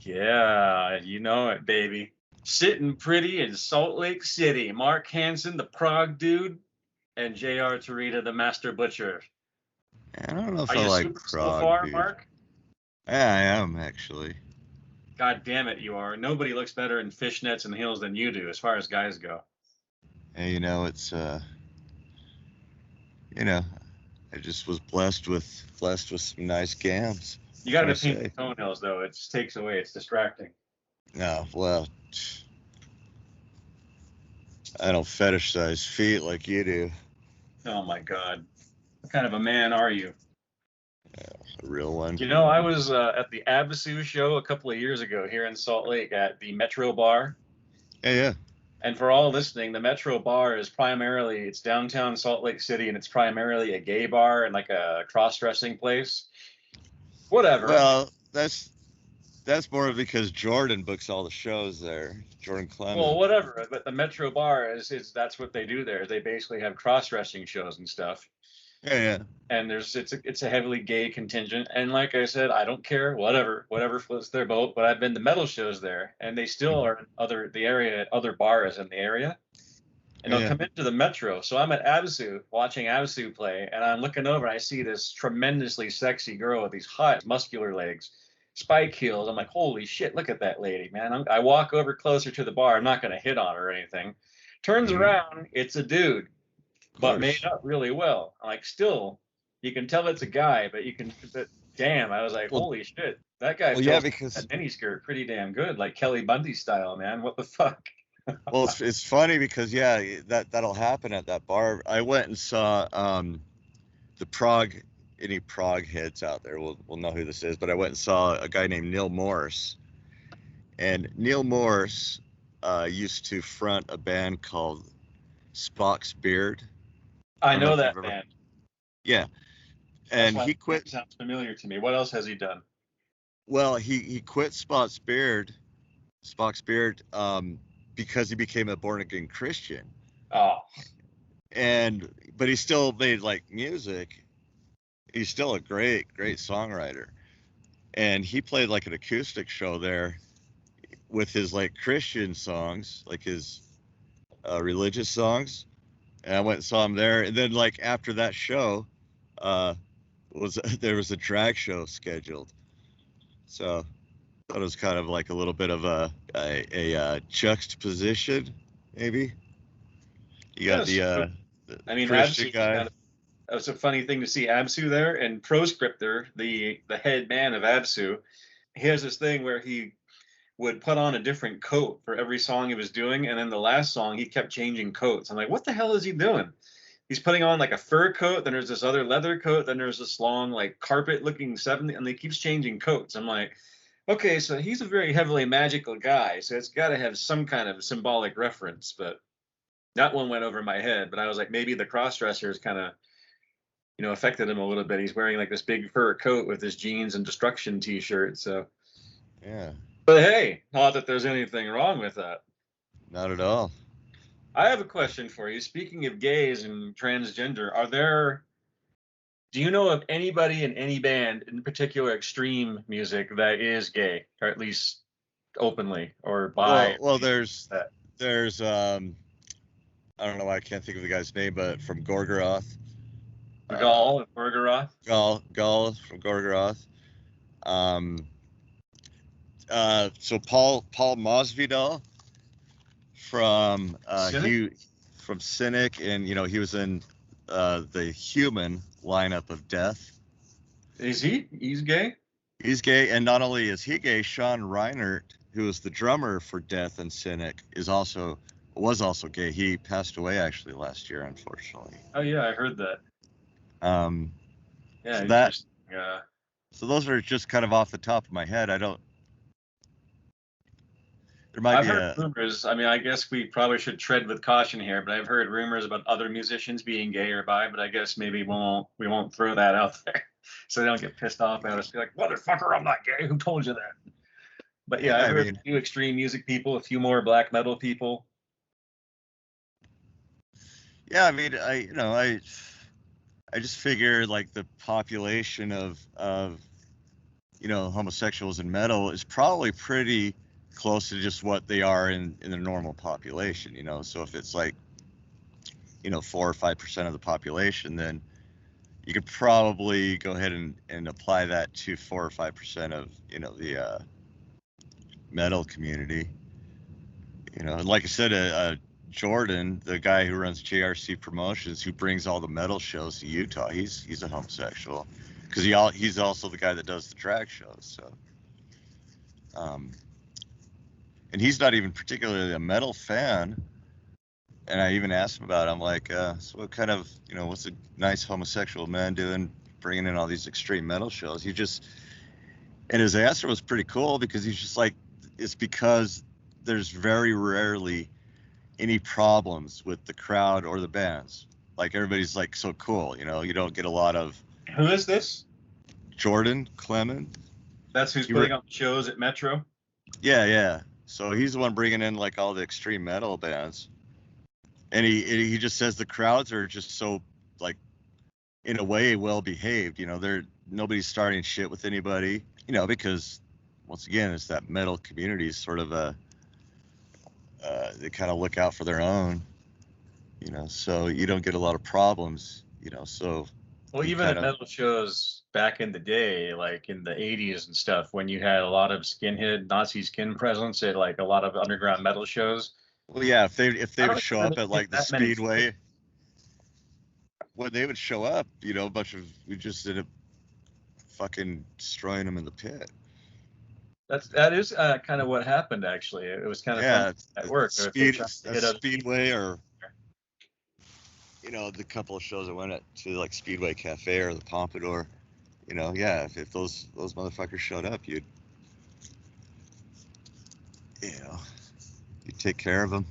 Yeah, you know it, baby. Sitting pretty in Salt Lake City. Mark Hansen, the Prague dude, and J.R. Tarita, the Master Butcher. I don't know if Are I you like super so Prague, far, dude. Mark? Yeah, I am, actually. God damn it, you are. Nobody looks better in fishnets and heels than you do, as far as guys go. And, you know, it's, you know, I just was blessed with some nice gams. You got to paint the toenails, though. It just takes away. It's distracting. No, well, I don't fetishize feet like you do. Oh, my God. What kind of a man are you? A real one. You know, I was at the Absu show a couple of years ago here in Salt Lake at the Metro Bar. Yeah. And for all listening, the Metro Bar is primarily, it's downtown Salt Lake City, and it's primarily a gay bar and like a cross-dressing place. Whatever. Well, that's more because Jordan books all the shows there. Jordan Clemens. Well, whatever. But the Metro Bar is that's what they do there. They basically have cross-dressing shows and stuff. Yeah. And it's a heavily gay contingent. And like I said, I don't care. Whatever floats their boat. But I've been to metal shows there, and they still are in other bars in the area. And they'll come into the Metro. So I'm at Absu watching Absu play, and I'm looking over and I see this tremendously sexy girl with these hot muscular legs, spike heels. I'm like, holy shit, look at that lady, man. I walk over closer to the bar. I'm not going to hit on her or anything. Turns around, it's a dude, but made up really well. Like, still, you can tell it's a guy, but damn, I was like, holy shit, that guy fills that miniskirt pretty damn good, like Kelly Bundy style, man. What the fuck? Well, it's funny because that'll happen at that bar. I went and saw the Prague. Any Prague heads out there will know who this is. But I went and saw a guy named Neil Morse, and Neil Morse used to front a band called Spock's Beard. I know that band. Yeah, and he quit. Sounds familiar to me. What else has he done? Well, he quit Spock's Beard. Because he became a born-again Christian. Oh. But he still made like music. He's still a great songwriter. And he played like an acoustic show there with his like Christian songs, like his religious songs. And I went and saw him there. And then like after that show, there was a drag show scheduled. So thought it was kind of like a little bit of a juxtaposition, maybe. You got the Christian guy. That was a funny thing to see Absu there, and Proscriptor, the head man of Absu, he has this thing where he would put on a different coat for every song he was doing, and then the last song he kept changing coats. I'm like, what the hell is he doing? He's putting on like a fur coat, then there's this other leather coat, then there's this long like carpet-looking 70, and he keeps changing coats. I'm like, okay, so he's a very heavily magical guy, so it's got to have some kind of symbolic reference, but that one went over my head. But I was like, maybe the cross-dressers kind of, affected him a little bit. He's wearing like this big fur coat with his jeans and Destruction t-shirt, so. Yeah. But hey, not that there's anything wrong with that. Not at all. I have a question for you. Speaking of gays and transgender, do you know of anybody in any band, in particular extreme music, that is gay, or at least openly or bi? Well, there's I don't know why I can't think of the guy's name, but from Gorgoroth. Gall of Gorgoroth? Gall from Gorgoroth. So Paul Masvidal from Cynic, and he was in the Human lineup of Death. Is he? He's gay? He's gay, and not only is he gay, Sean Reinert, who was the drummer for Death and Cynic, was also gay. He passed away actually last year, unfortunately. Oh yeah, I heard that. So those are just kind of off the top of my head. I've heard rumors. I mean, I guess we probably should tread with caution here, but I've heard rumors about other musicians being gay or bi, but I guess maybe we won't throw that out there so they don't get pissed off at us. Be like, motherfucker, I'm not gay. Who told you that? But yeah, I've heard a few extreme music people, a few more black metal people. Yeah, I mean, I just figure like the population of homosexuals in metal is probably pretty close to just what they are in the normal population. So if it's like 4 or 5% of the population, then you could probably go ahead and apply that to 4 or 5% of the metal community. And like I said, Jordan, the guy who runs JRC Promotions, who brings all the metal shows to Utah, he's a homosexual, because he's also the guy that does the drag shows. So, and he's not even particularly a metal fan. And I even asked him about it. I'm like, so what kind of, what's a nice homosexual man doing, bringing in all these extreme metal shows? And his answer was pretty cool, because he's just like, it's because there's very rarely any problems with the crowd or the bands. Like, everybody's like so cool, you don't get a lot of. Who is this? Jordan Clement. That's who's putting on shows at Metro? Yeah. So he's the one bringing in like all the extreme metal bands. And he just says the crowds are just so, like, in a way, well behaved. Nobody's starting shit with anybody. Because once again, it's that metal community is sort of they kind of look out for their own. So you don't get a lot of problems. So. Well, even at metal shows back in the day, like in the 80s and stuff, when you had a lot of skinhead Nazi skin presence at like a lot of underground metal shows. Well, yeah, if they would show up at like the Speedway, when they would show up, a bunch of, we just ended up fucking destroying them in the pit. That is kind of what happened, actually. It was kind of fun at work. Speedway, or the couple of shows I went to, like Speedway Cafe or the Pompadour, if those motherfuckers showed up, you'd take care of them.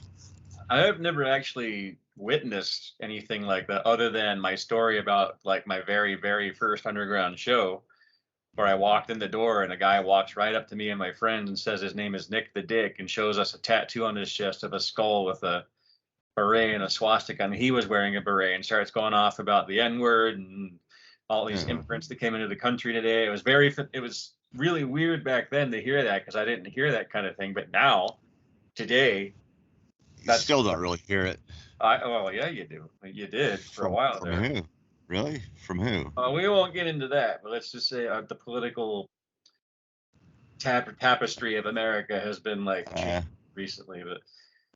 I have never actually witnessed anything like that, other than my story about like my very, very first underground show, where I walked in the door and a guy walks right up to me and my friend and says his name is Nick the Dick, and shows us a tattoo on his chest of a skull with a beret and a swastika, and he was wearing a beret, and starts going off about the N-word and all these immigrants that came into the country today. It was really weird back then to hear that, because I didn't hear that kind of thing. But now, today, you still don't really hear it. Well, yeah, you do. You did for a while there. From who? Really? From who? We won't get into that, but let's just say the political tapestry of America has been like changed recently. But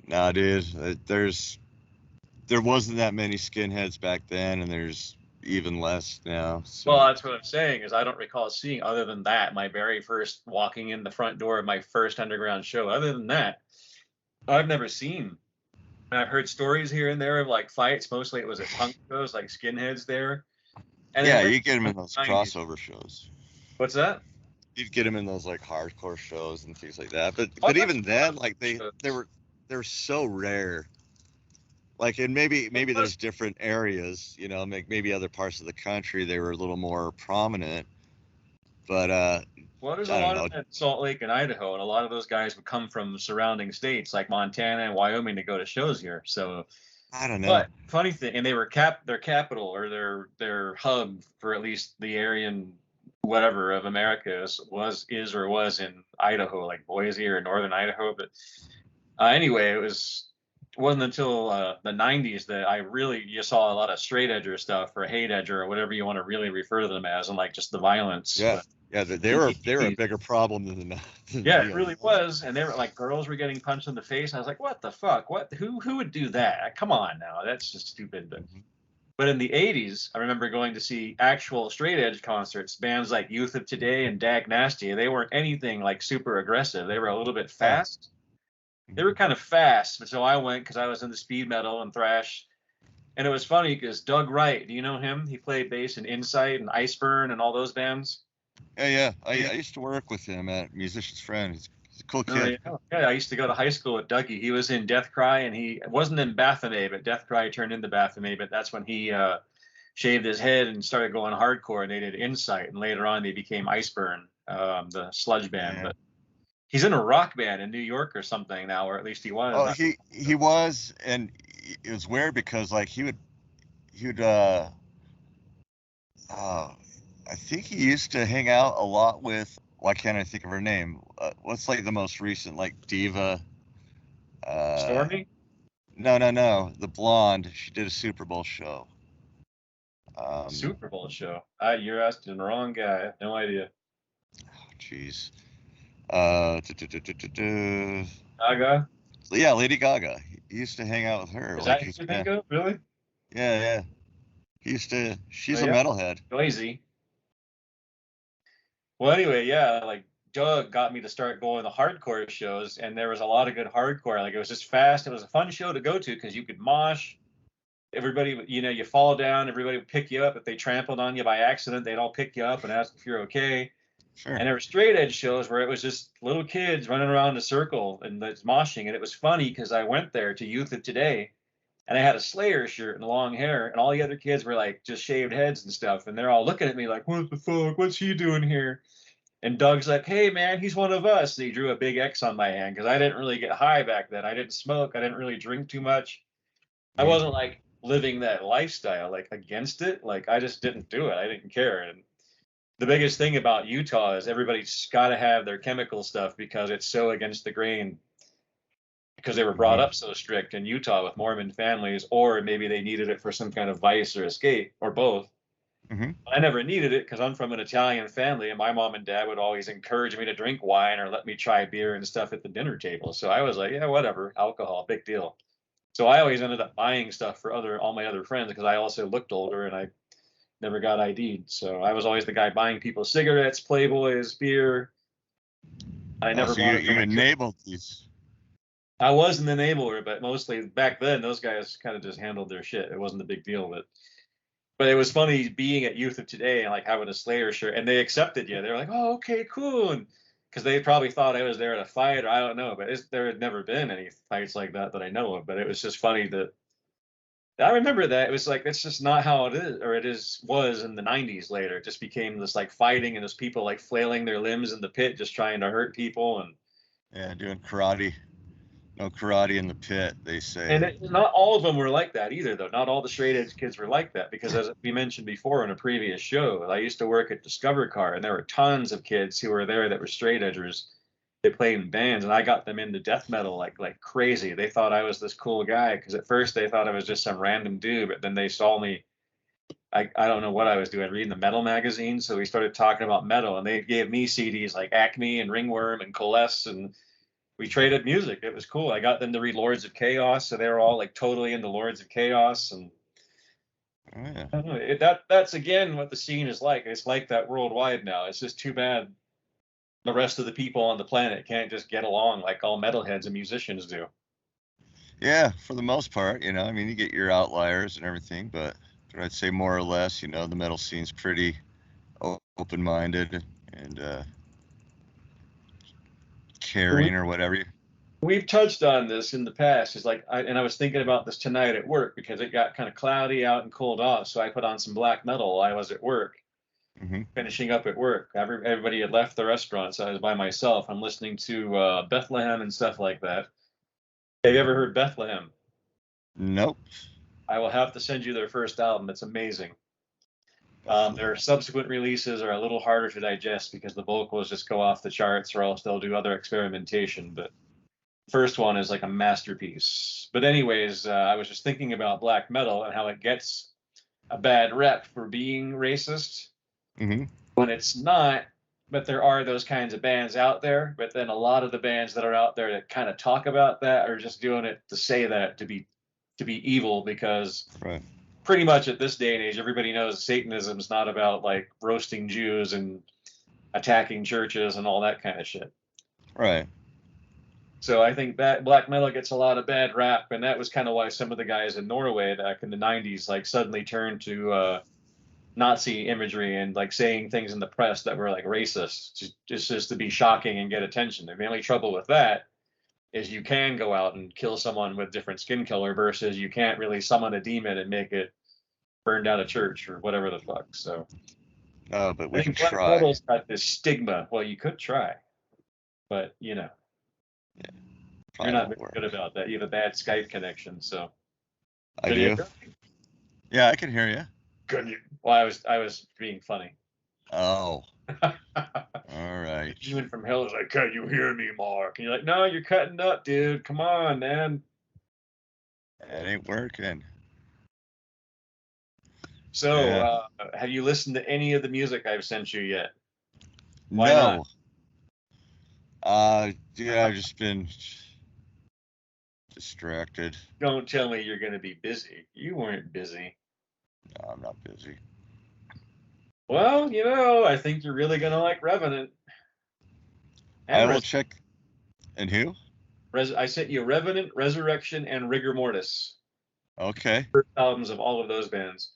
nah, dude, there wasn't that many skinheads back then, and there's even less now. So. Well, that's what I'm saying, is I don't recall seeing, other than that, my very first walking in the front door of my first underground show. Other than that, I've never seen. And I've heard stories here and there of like fights. Mostly it was at punk shows, like skinheads there. And yeah, you get them in those crossover shows. What's that? You'd get them in those like hardcore shows and things like that. But even then, like they were so rare. Like, and maybe there's different areas, maybe other parts of the country they were a little more prominent. But well, there's a lot of that in Salt Lake and Idaho, and a lot of those guys would come from surrounding states like Montana and Wyoming to go to shows here. So I don't know. But funny thing, and they were their capital, or their hub for at least the Aryan whatever of America was in Idaho, like Boise or northern Idaho. But anyway, it wasn't until the 90s that you saw a lot of straight edger stuff, or hate edger, or whatever you want to really refer to them as, and like just the violence. Yeah. Yeah, they were a bigger problem than the. Yeah, it really was, and they were like, girls were getting punched in the face. And I was like, what the fuck? Who would do that? Come on now, that's just stupid. But in the 80s, I remember going to see actual straight edge concerts. Bands like Youth of Today and Dag Nasty, they weren't anything like super aggressive. They were a little bit fast. They were kind of fast, but so I went because I was into speed metal and thrash. And it was funny because Doug Wright, do you know him? He played bass in Insight and Iceburn and all those bands. Yeah. I used to work with him at Musician's Friend. He's a cool kid. Yeah, I used to go to high school with Dougie. He was in Death Cry, and he wasn't in Baphomet, but Death Cry turned into Baphomet. But that's when he shaved his head and started going hardcore, and they did Insight. And later on, they became Iceburn, the sludge band. He's in a rock band in New York or something now, or at least he was. Oh, he was, and it was weird because like he would I think he used to hang out a lot with, why can't I think of her name? What's like the most recent, like diva? Stormy? No, the blonde. She did a Super Bowl show. Super Bowl show. You're asking the wrong guy. I have no idea. Jeez. Gaga? Yeah, Lady Gaga. He used to hang out with her. Is Like that who you think of? Really? Yeah. He used to. She's Oh, a yeah. metalhead. Noisy. Well, anyway, yeah, like Doug got me to start going to hardcore shows, and there was a lot of good hardcore. Like it was just fast. It was a fun show to go to because you could mosh. Everybody, you fall down. Everybody would pick you up. If they trampled on you by accident, they'd all pick you up and ask if you're okay. Sure. And there were straight edge shows where it was just little kids running around in a circle and that's moshing. And it was funny because I went there to Youth of Today, and I had a Slayer shirt and long hair, and all the other kids were like just shaved heads and stuff, and they're all looking at me like, "What the fuck? What's he doing here?" And Doug's like, "Hey man, he's one of us." And he drew a big X on my hand because I didn't really get high back then. I didn't smoke. I didn't really drink too much. I wasn't like living that lifestyle, like against it. Like I just didn't do it. I didn't care. And the biggest thing about Utah is everybody's got to have their chemical stuff because it's so against the grain, because they were brought up so strict in Utah with Mormon families, or maybe they needed it for some kind of vice or escape, or both. I never needed it because I'm from an Italian family, and my mom and dad would always encourage me to drink wine or let me try beer and stuff at the dinner table. So I was like, yeah, whatever, alcohol, big deal. So I always ended up buying stuff for all my other friends because I also looked older and I never got ID'd. So I was always the guy buying people cigarettes, Playboys, beer. I never So you enabled these. I was an enabler, but mostly back then those guys kind of just handled their shit. It wasn't a big deal, but it was funny being at Youth of Today and like having a Slayer shirt, and they accepted you. They're like, "Oh, okay, cool," and because they probably thought I was there to fight, or I don't know, but there had never been any fights like that I know of. But it was just funny that I remember that it was like that's just not how it is, or was in the '90s. Later, it just became this like fighting and there's people like flailing their limbs in the pit, just trying to hurt people and doing karate. No karate in the pit, they say. And not all of them were like that either, though. Not all the straight edge kids were like that, because as we mentioned before in a previous show, I used to work at Discover Car, and there were tons of kids who were there that were straight edgers. They played in bands, and I got them into death metal like crazy. They thought I was this cool guy because at first they thought I was just some random dude, but then they saw me. I don't know what I was doing, reading the metal magazine. So we started talking about metal, and they gave me CDs like Acme and Ringworm and Coalesce, and we traded music. It was cool. I got them to read Lords of Chaos, so they were all like totally into Lords of Chaos, and I don't know. That's again what the scene is like. It's like that worldwide now. It's just too bad the rest of the people on the planet can't just get along like all metalheads and musicians do. Yeah, for the most part, I mean, you get your outliers and everything, but I'd say more or less, the metal scene's pretty open-minded and caring or whatever. We've touched on this in the past. It's like, I was thinking about this tonight at work because it got kind of cloudy out and cooled off. So I put on some black metal while I was at work, finishing up at work. Everybody had left the restaurant, so I was by myself. I'm listening to Bethlehem and stuff like that. Have you ever heard Bethlehem? Nope. I will have to send you their first album. It's amazing. Their subsequent releases are a little harder to digest because the vocals just go off the charts, or else they'll do other experimentation. But first one is like a masterpiece. But anyways, I was just thinking about black metal and how it gets a bad rep for being racist when it's not. But there are those kinds of bands out there. But then a lot of the bands that are out there that kind of talk about that are just doing it to say that to be evil, because pretty much at this day and age, everybody knows Satanism is not about like roasting Jews and attacking churches and all that kind of shit. Right. So I think that black metal gets a lot of bad rap, and that was kind of why some of the guys in Norway back in the '90s like suddenly turned to Nazi imagery and like saying things in the press that were like racist, just to be shocking and get attention. The only trouble with that is you can go out and kill someone with different skin color versus you can't really summon a demon and make it burn down a church or whatever the fuck. So, but we can black try. metal's got this stigma. Well, you could try. but you know, Yeah, you're probably not won't very work. good about that. You have a bad Skype connection, so. I Can you do. hear me? Yeah, I can hear you. Can you? Well, I was being funny. Oh, all right. The demon from hell is like, can you hear me, Mark? And you're like, no, you're cutting up, dude. Come on, man. It ain't working. So, Yeah. have you listened to any of the music I've sent you yet? Why not? No. Dude, I've just been distracted. Don't tell me you're going to be busy. You weren't busy. No, I'm not busy. Well, you know, I think you're really going to like Revenant. I And will check. And who? I sent you Revenant, Resurrection, and Rigor Mortis. Okay. First albums of all of those bands.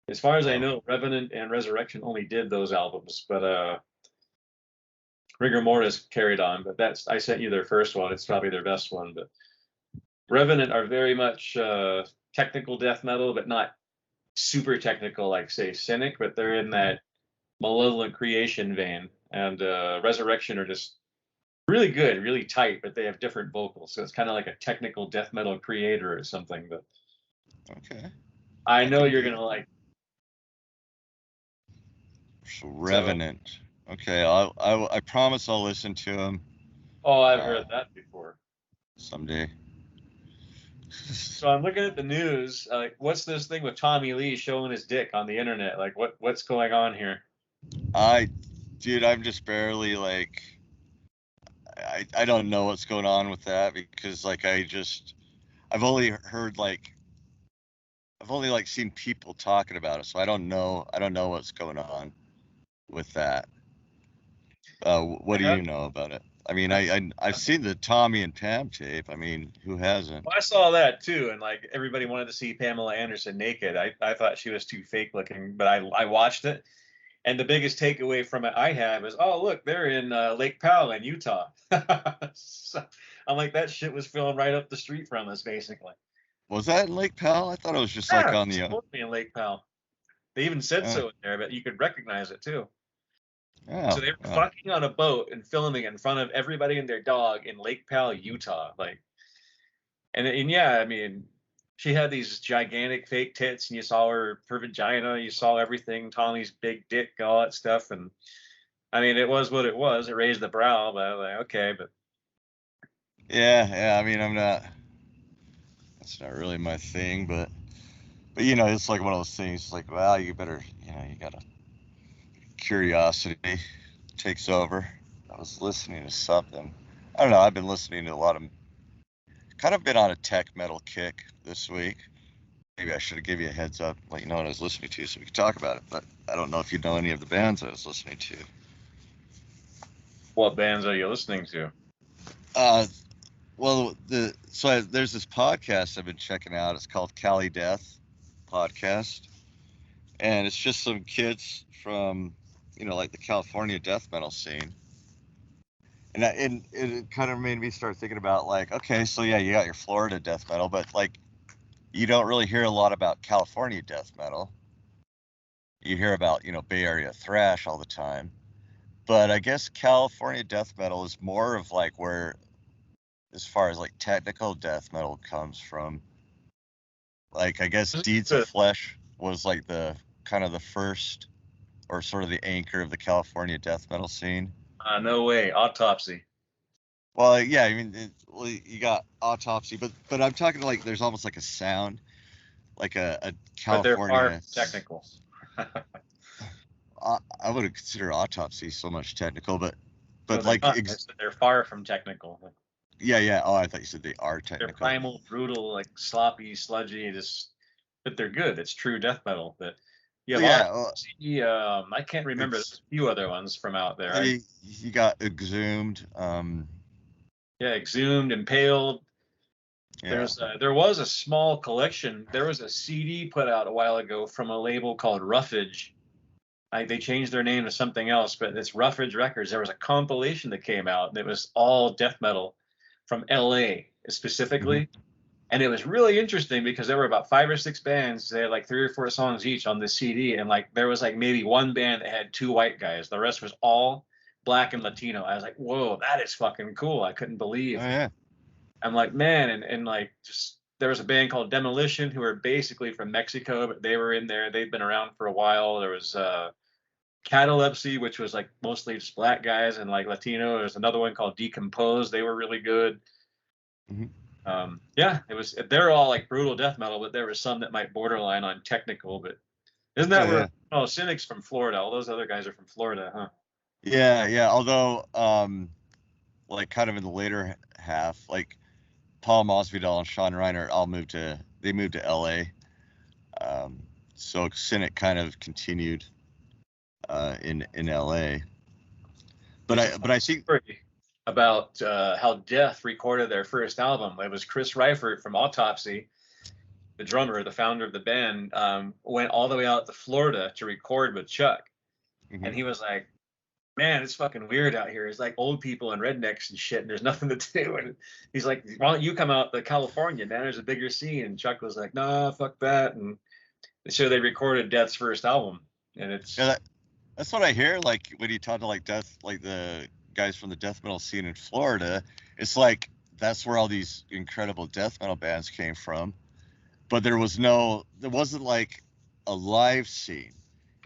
As far as I Oh, know, Revenant and Resurrection only did those albums, but Rigor Mortis carried on. But I sent you their first one. It's probably their best one. But Revenant are very much technical death metal, but not super technical like say Cynic, but they're in that malevolent creation vein. And Resurrection are just really good, really tight, but they have different vocals. So it's kind of like a technical death metal creator or something. But okay. I I know can you're do gonna like. so So Revenant. Okay, I promise I'll listen to him oh, I've heard that before. someday. So I'm looking at the news. Like, what's this thing with Tommy Lee showing his dick on the internet? Like, what's going on here? Dude, I'm just barely like, I don't know what's going on with that because like I've only heard like, I've only like seen people talking about it, so I don't know what's going on with that. What do I have. you know about it? I mean, I've seen the Tommy and Pam tape. I mean, who hasn't? Well, I saw that too, and like everybody wanted to see Pamela Anderson naked. I thought she was too fake looking, but I watched it, and the biggest takeaway from it I have is, oh look, they're in Lake Powell in Utah. So, I'm like, that shit was filmed right up the street from us, basically. Was that in Lake Powell? I thought it was just like Yeah, on it's the. totally in Lake Powell. They even said Uh, so in there, but you could recognize it too. So oh, they were oh, fucking on a boat and filming in front of everybody and their dog in Lake Powell, Utah. Like, and yeah, I mean, she had these gigantic fake tits, and you saw her vagina, you saw everything, Tommy's big dick, all that stuff, and I mean, it was what it was. It raised the brow, but I was like, okay, but yeah. I mean, I'm not. That's not really my thing, but you know, it's like one of those things. Like, well, you better, you know, you gotta curiosity takes over. I was listening to something. I don't know. I've been listening to a lot of, kind of been on a tech metal kick this week. Maybe I should have given you a heads up, let you know what I was listening to, so we could talk about it. But I don't know if you know any of the bands I was listening to. what bands are you listening to? Uh, well, there's this podcast I've been checking out. It's called Cali Death Podcast, and it's just some kids from, you know, like the California death metal scene. And it kind of made me start thinking about like, okay, so yeah, you got your Florida death metal, but like you don't really hear a lot about California death metal. You hear about, you know, Bay Area thrash all the time. But I guess California death metal is more of like where, as far as like technical death metal comes from. Like I guess Deeds of Flesh was like the kind of the first or sort of the anchor of the California death metal scene. No way, Autopsy. Well, yeah, I mean, you got Autopsy, but I'm talking like there's almost like a sound, like a But they're far California. from technical. I wouldn't consider Autopsy so much technical, but No, they're like not. I said they're far from technical. yeah. Oh, I thought you said they are They're technical. primal, brutal, like sloppy, sludgy, just but they're good. It's true death metal. That you have Yeah, Autopsy, I can't remember. There's a few other ones from out there. you got Exhumed. Yeah, Exhumed, Impaled. Yeah. There was a small collection. There was a CD put out a while ago from a label called Roughage. They changed their name to something else, but it's Roughage Records. There was a compilation that came out that was all death metal from LA specifically. Mm-hmm. And it was really interesting because there were about 5 or 6 bands. They had like 3 or 4 songs each on this CD. And like there was like maybe one band that had 2 white guys. The rest was all black and Latino. I was like, whoa, that is fucking cool. I couldn't believe. Oh yeah. I'm like, man, and like just there was a band called Demolition who are basically from Mexico, but they were in there. They've been around for a while. There was Catalepsy, which was like mostly just black guys and like Latino. There's another one called Decompose. They were really good. Yeah, it was. They're all like brutal death metal, but there was some that might borderline on technical. But isn't that where? Oh, Cynic's from Florida. All those other guys are from Florida, huh? Yeah. Although, like kind of in the later half, like Paul Masvidal and Sean Reiner all moved to LA. So Cynic kind of continued in LA. But I think about how Death recorded their first album. It was Chris Reifert from Autopsy, the drummer, the founder of the band, went all the way out to Florida to record with Chuck. And he was like, man, it's fucking weird out here. It's like old people and rednecks and shit, and there's nothing to do. And he's like, why don't you come out to California, man? There's a bigger scene. And Chuck was like, nah, fuck that. And so they recorded Death's first album. And it's that's what I hear. Like when you talk to like Death, like the guys from the death metal scene in Florida, it's like that's where all these incredible death metal bands came from. But there wasn't like a live scene.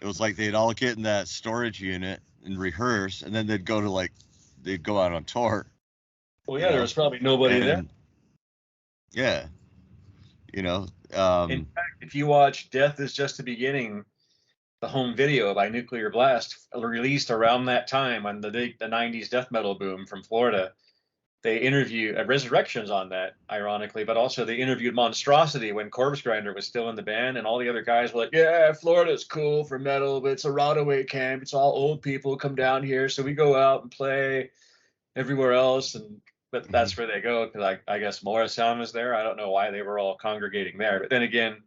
It was like they'd all get in that storage unit and rehearse, and then they'd go out on tour. Well, yeah, there was probably nobody there. Yeah. In fact, if you watch Death Is Just the Beginning, the home video by Nuclear Blast, released around that time on the 90s death metal boom from Florida, they interviewed Resurrections on that, ironically, but also they interviewed Monstrosity when Corpse Grinder was still in the band, and all the other guys were like, yeah, Florida's cool for metal, but it's a Rodaway camp. It's all old people come down here, so we go out and play everywhere else, but that's where they go, because I guess Morrisound was there. I don't know why they were all congregating there. But then again,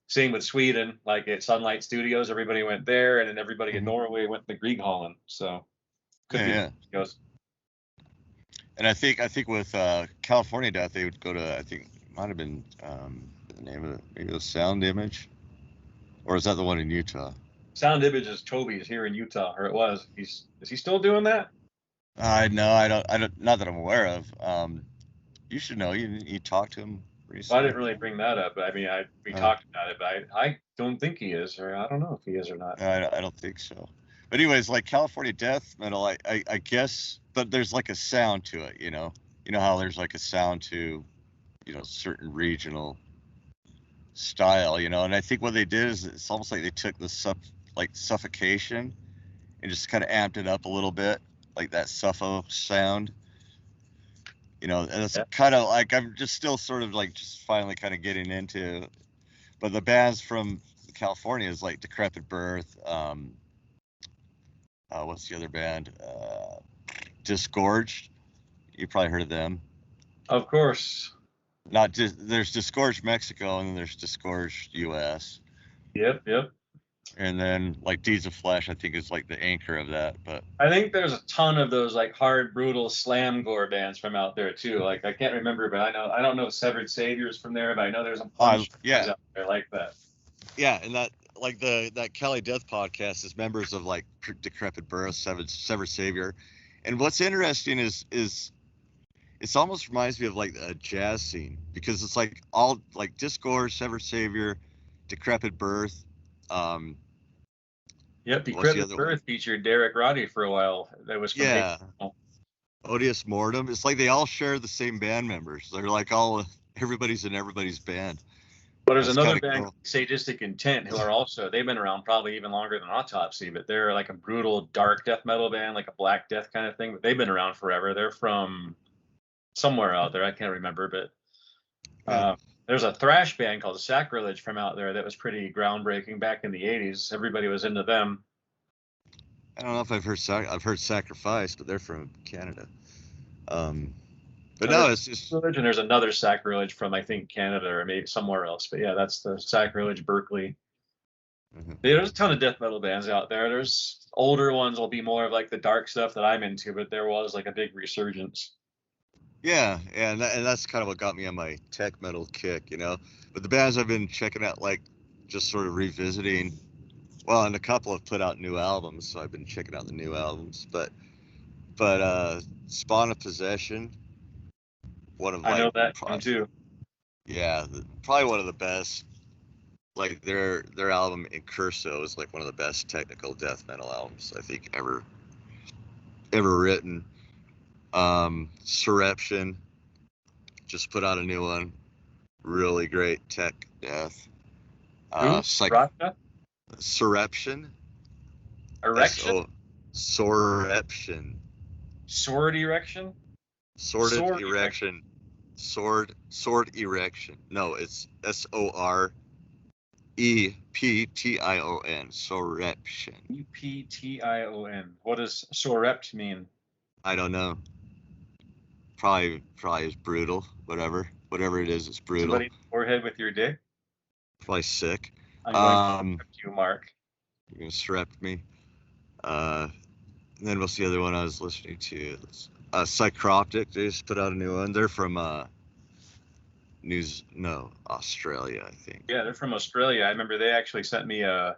same with Sweden, like at Sunlight Studios, everybody went there, and then everybody in Norway went to Grieghallen. So could be. And I think with California Death, they would go to, I think it might have been the name of it, maybe it was Sound Image, or is that the one in Utah? Sound Image is Toby's here in Utah, or it was. Is he still doing that? No, I don't. Not that I'm aware of. You should know. You talked to him recently. Well, I didn't really bring that up. I mean, we talked about it, but I don't think he is, or I don't know if he is or not. I don't think so. But anyways, like California death metal, I guess, but there's like a sound to it, you know how there's like a sound to, certain regional style, and I think what they did is it's almost like they took the Suffocation and just kind of amped it up a little bit, like that Suffo sound, and it's kind of like I'm just still sort of like just finally kind of getting into, but the bands from California is like Decrepit Birth, what's the other band? Disgorged. You probably heard of them. Of course. There's Disgorged Mexico, and then there's Disgorged US. Yep. And then like Deeds of Flesh, I think is like the anchor of that. But I think there's a ton of those like hard, brutal slam gore bands from out there too. Like I can't remember, but I don't know Severed Saviors from there, but I know there's a bunch out there like that. Yeah, and that like that Cali Death podcast is members of like Decrepit Birth, Severed Savior, and what's interesting is it almost reminds me of like a jazz scene, because it's like all like Disgorged, Severed Savior, Decrepit Birth. Decrepit Birth featured Derek Roddy for a while. That was from Odious Mortem. It's like they all share the same band members. They're like everybody's in everybody's band. But there's another band, cool. Sadistic Intent, who are also, they've been around probably even longer than Autopsy, but they're like a brutal dark death metal band, like a Black Death kind of thing. But they've been around forever. They're from somewhere out there. I can't remember, but there's a thrash band called Sacrilege from out there that was pretty groundbreaking back in the 80s. Everybody was into them. I don't know if I've heard Sacrifice, but they're from Canada. But no, it's just... And there's another Sacrilege from, I think, Canada or maybe somewhere else. But yeah, that's the Sacrilege Berkeley. Mm-hmm. Yeah, there's a ton of death metal bands out there. There's older ones will be more of like the dark stuff that I'm into, but there was like a big resurgence. Yeah, and that's kind of what got me on my tech metal kick, But the bands I've been checking out, like just sort of revisiting, well, and a couple have put out new albums, so I've been checking out the new albums. But But Spawn of Possession, one of I know like that one too. yeah, probably one of the best. Like their album Incurso is like one of the best technical death metal albums I think ever written. Surreption just put out a new one, really great tech death. Who? Raka? Surreption. Erection? Sorreption. Sword erection? Sordid Sword erection. Sword erection. No, it's SOREPTION. Sorreption. EPTION. What does sorept mean? I don't know. Probably is brutal. Whatever it is, it's brutal. Somebody forehead with your dick? Probably sick. I'm going to you, Mark. You're gonna surrept me. And then what's the other one I was listening to? Psychroptic. They just put out a new one. They're from Australia, I think. Yeah, they're from Australia. I remember they actually sent me a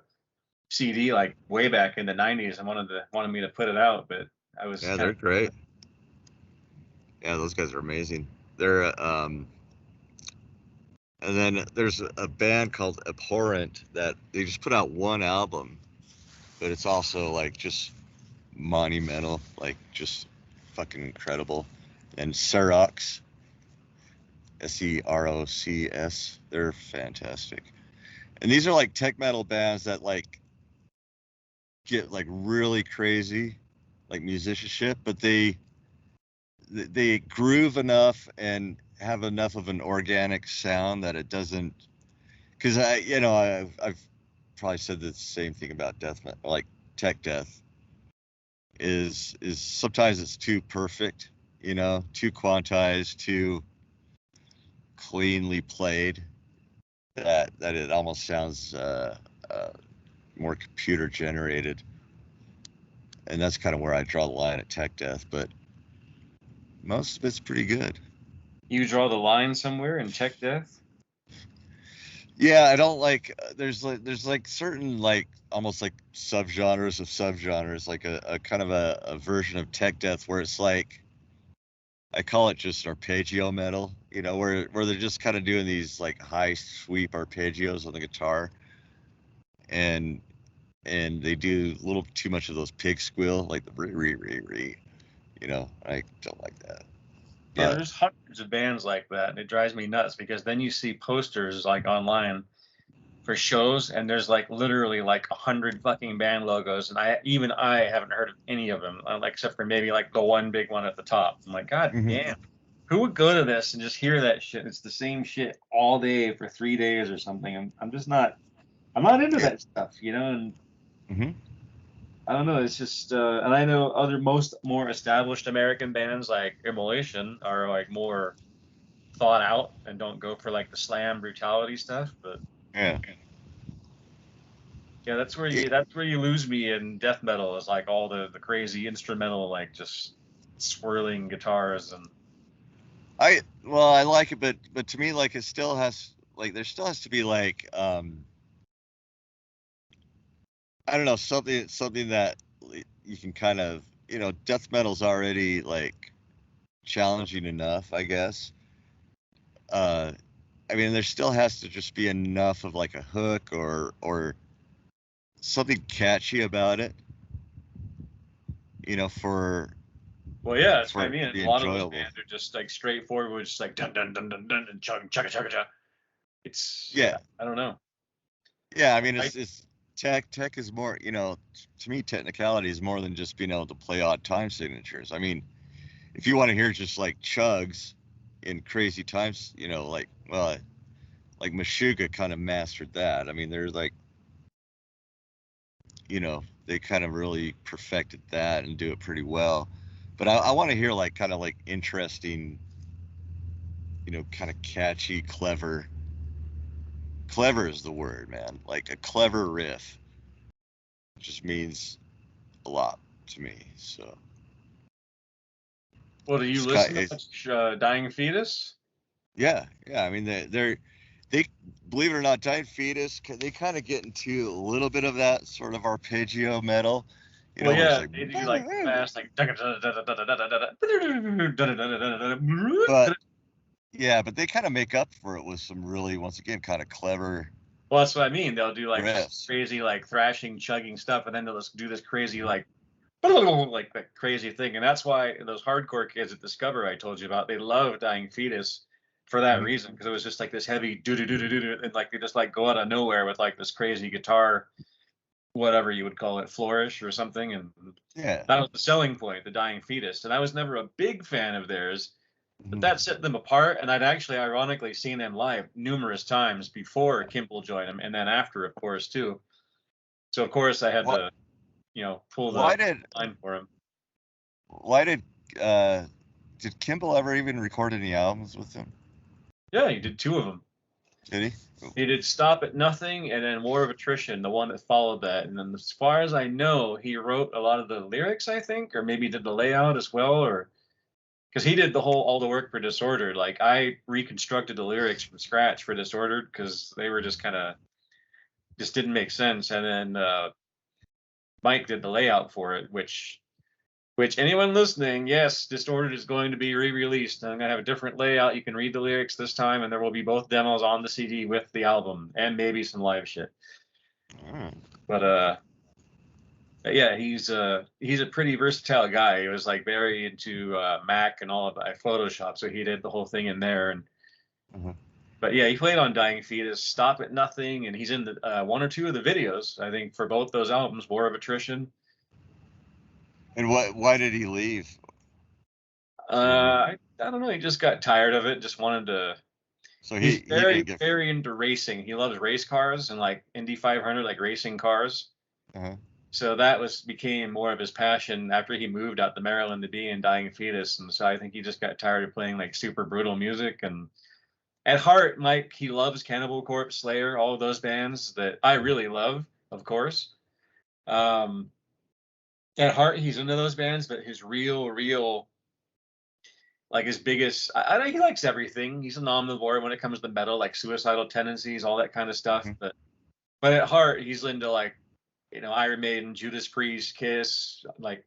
CD like way back in the 90s and wanted me to put it out, but I was they're great. Yeah, those guys are amazing. They're and then there's a band called Abhorrent that they just put out one album, but it's also like just monumental, like just fucking incredible. And Serox, SEROCS, they're fantastic. And these are like tech metal bands that like get like really crazy, like musicianship, but they groove enough and have enough of an organic sound that it doesn't. Because I've probably said the same thing about death metal, like tech death. Is sometimes it's too perfect, too quantized, too cleanly played, that it almost sounds more computer generated, and that's kind of where I draw the line at tech death. But most of it's pretty good. You draw the line somewhere in tech death? Yeah, I don't like. There's like certain like almost like subgenres of subgenres, like a kind of a version of tech death where it's like, I call it just arpeggio metal, where they're just kind of doing these like high sweep arpeggios on the guitar, and they do a little too much of those pig squeal, like the re. I don't like that. Yeah, there's hundreds of bands like that, and it drives me nuts because then you see posters like online for shows, and there's like literally like 100 fucking band logos, and I haven't heard of any of them, except for maybe like the one big one at the top. I'm like, God damn, who would go to this and just hear that shit? It's the same shit all day for 3 days or something. I'm just not. I'm not into that stuff, and. I don't know. It's just, and I know more established American bands like Immolation are like more thought out and don't go for like the slam brutality stuff. But yeah, that's where you lose me in death metal, is like all the crazy instrumental, like just swirling guitars. And I like it, but to me, like, there still has to be like I don't know, something that you can kind of, death metal's already like challenging enough, I guess. I mean, there still has to just be enough of like a hook or something catchy about it, for. Well, yeah, that's what I mean. A lot enjoyable. of those bands are just like straightforward, with just like dun dun dun dun dun and chugga chugga chugga chugga. It's I don't know. Yeah, I mean, it's tech is more, to me, technicality is more than just being able to play odd time signatures. I mean, if you want to hear just like chugs in crazy times, like Meshuggah kind of mastered that. I mean, they're like, they kind of really perfected that and do it pretty well. But I want to hear like kind of like interesting, kind of catchy, clever. Clever is the word, man. Like a clever riff just means a lot to me. So. Well, do you listen to much Dying Fetus? Yeah. I mean, they believe it or not, Dying Fetus, they kind of get into a little bit of that sort of arpeggio metal, You Well, know, where it's yeah, like, they do like fast, like. but yeah, but they kind of make up for it with some really, once again, kind of clever Well, that's what I mean. They'll do like just riffs. crazy, like thrashing, chugging stuff, and then they'll just do this crazy, like that crazy thing. And that's why those hardcore kids at Discover I told you about, they love Dying Fetus for that Mhm. reason, because it was just like this heavy do do do do do, and like they just like go out of nowhere with like this crazy guitar, whatever you would call it, flourish or something, and Yeah. that was the selling point, the Dying Fetus. And I was never a big fan of theirs, but Mhm. that set them apart. And I'd actually, ironically, seen them live numerous times before Kimball joined them, and then after, of course, too. So of course I had What? to, pull the Why did line for him. why did Kimball ever even record any albums with him? Yeah, he did two of them. Did he? He did Stop at Nothing and then War of Attrition, the one that followed that. And then, as far as I know, he wrote a lot of the lyrics, I think, or maybe did the layout as well, or because he did all the work for Disordered. Like I reconstructed the lyrics from scratch for Disordered because they were just kind of just didn't make sense. And then Mike did the layout for it, which anyone listening, yes, Disordered is going to be re-released. I'm gonna have a different layout. You can read the lyrics this time, and there will be both demos on the CD with the album and maybe some live shit. Mm. But yeah, he's a pretty versatile guy. He was like very into Mac and all of that, Photoshop, so he did the whole thing in there. And Mhm. but yeah, he played on Dying Fetus, Stop at Nothing, and he's in the one or two of the videos, I think, for both those albums, War of Attrition. And why did he leave? I don't know. He just got tired of it. Just wanted to. So He's he didn't very, get. very into racing. He loves race cars and like Indy 500, like racing cars. Uh-huh. So that became more of his passion after he moved out to Maryland to be in Dying Fetus. And so I think he just got tired of playing like super brutal music. And at heart, Mike, he loves Cannibal Corpse, Slayer, all of those bands that I really love, of course. Um, at heart, he's into those bands, but his real like his biggest I know he likes everything. He's an omnivore when it comes to metal, like Suicidal Tendencies, all that kind of stuff. Mhm. But at heart he's into like, Iron Maiden, Judas Priest, Kiss, like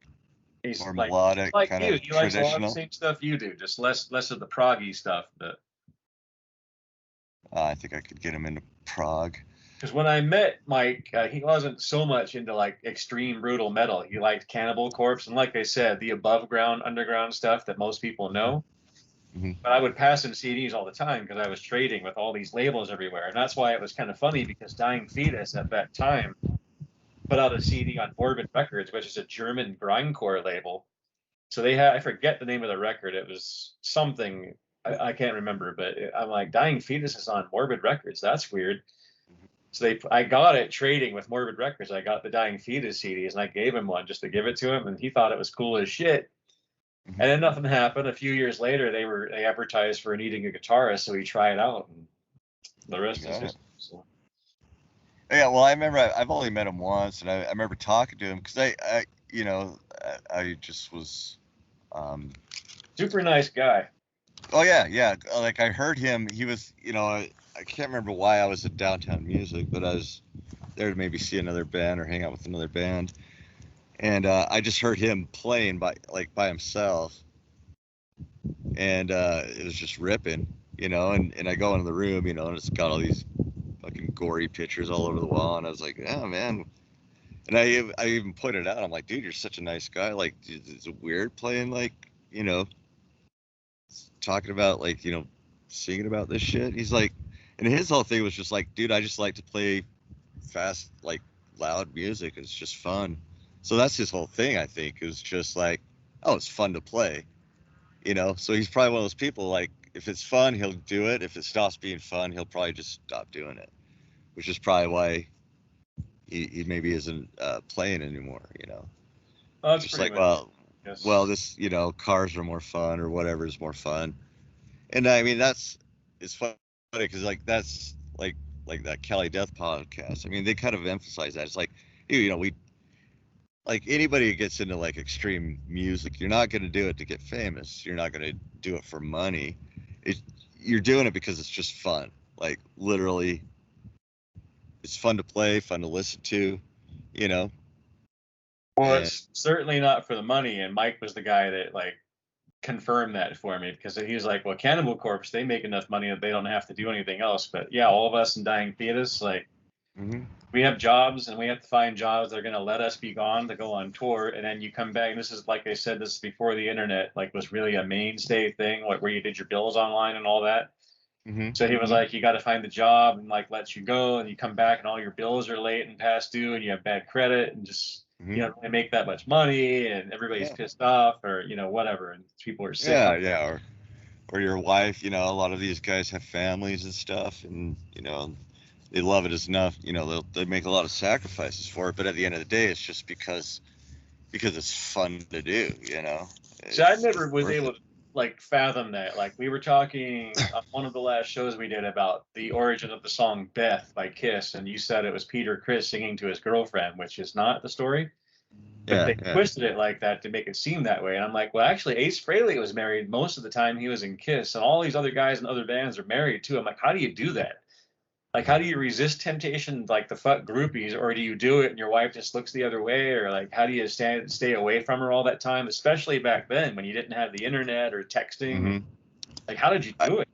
he's More like melodic, kind you. of He likes a lot of the traditional. same stuff you do, just less of the proggy stuff. But I think I could get him into prog. because when I met Mike, he wasn't so much into like extreme brutal metal. He liked Cannibal Corpse and, like I said, the above ground underground stuff that most people know. Mm-hmm. But I would pass him CDs all the time because I was trading with all these labels everywhere. And that's why it was kind of funny, because Dying Fetus at that time put out a CD on Orbit Records, which is a German grindcore label. So they had, I forget the name of the record. It was something, I can't remember, but I'm like, Dying Fetus is on Morbid Records. That's weird. So I got it trading with Morbid Records. I got the Dying Fetus CDs and I gave him one just to give it to him. And he thought it was cool as shit. Mm-hmm. And then nothing happened. A few years later, they advertised for needing a guitarist, so he tried out, and the rest is history. So. Yeah, well, I remember I've only met him once, and I remember talking to him because I just was. Super nice guy. Oh yeah. Like I heard him. He was, I can't remember why I was at Downtown Music, but I was there to maybe see another band or hang out with another band, and I just heard him playing by himself, and it was just ripping, and I go into the room, and it's got all these fucking gory pictures all over the wall, and I was like, oh man. And I even pointed out, I'm like, dude, you're such a nice guy. Like, is it weird playing like, talking about like, singing about this shit? He's like, and his whole thing was just like, dude, I just like to play fast, like loud music. It's just fun. So that's his whole thing, I think, is just like, oh, it's fun to play, So he's probably one of those people, like, if it's fun, he'll do it. If it stops being fun, he'll probably just stop doing it, which is probably why he maybe isn't playing anymore, Oh, that's just pretty like, much. Yes. well, this, cars are more fun or whatever is more fun. And I mean, it's funny because like that's like that Cali Death podcast. I mean, they kind of emphasize that. It's like, we like anybody who gets into like extreme music, you're not going to do it to get famous. You're not going to do it for money. You're doing it because it's just fun. Like literally, it's fun to play, fun to listen to, Well, And it's certainly not for the money. And Mike was the guy that like confirmed that for me because he was like, well, Cannibal Corpse, they make enough money that they don't have to do anything else. But yeah, all of us in Dying Fetus, like mhm. we have jobs and we have to find jobs that are going to let us be gone to go on tour. And then you come back. And this is, like I said, this is before the internet, like was really a mainstay thing, like where you did your bills online and all that. Mhm. So he was like, you got to find the job and like lets you go, and you come back and all your bills are late and past due, and you have bad credit, and just you Mhm. don't really make that much money, and everybody's Yeah. pissed off, or whatever, and people are sick. Yeah, yeah. Or your wife, a lot of these guys have families and stuff, and they love it as enough. They make a lot of sacrifices for it, but at the end of the day, it's just because it's fun to do. So I It's never was worth able it. to like fathom that. Like we were talking on one of the last shows we did about the origin of the song "Beth" by Kiss, and you said it was Peter Criss singing to his girlfriend, which is not the story. But Yeah, they yeah. twisted it like that to make it seem that way. And I'm like, well, actually, Ace Frehley was married most of the time he was in Kiss, and all these other guys in other bands are married too. I'm like, how do you do that? Like, how do you resist temptation, like the fuck groupies, or do you do it and your wife just looks the other way, or like, how do you stay away from her all that time, especially back then when you didn't have the internet or texting? Hmm. Like, how did you I, do it?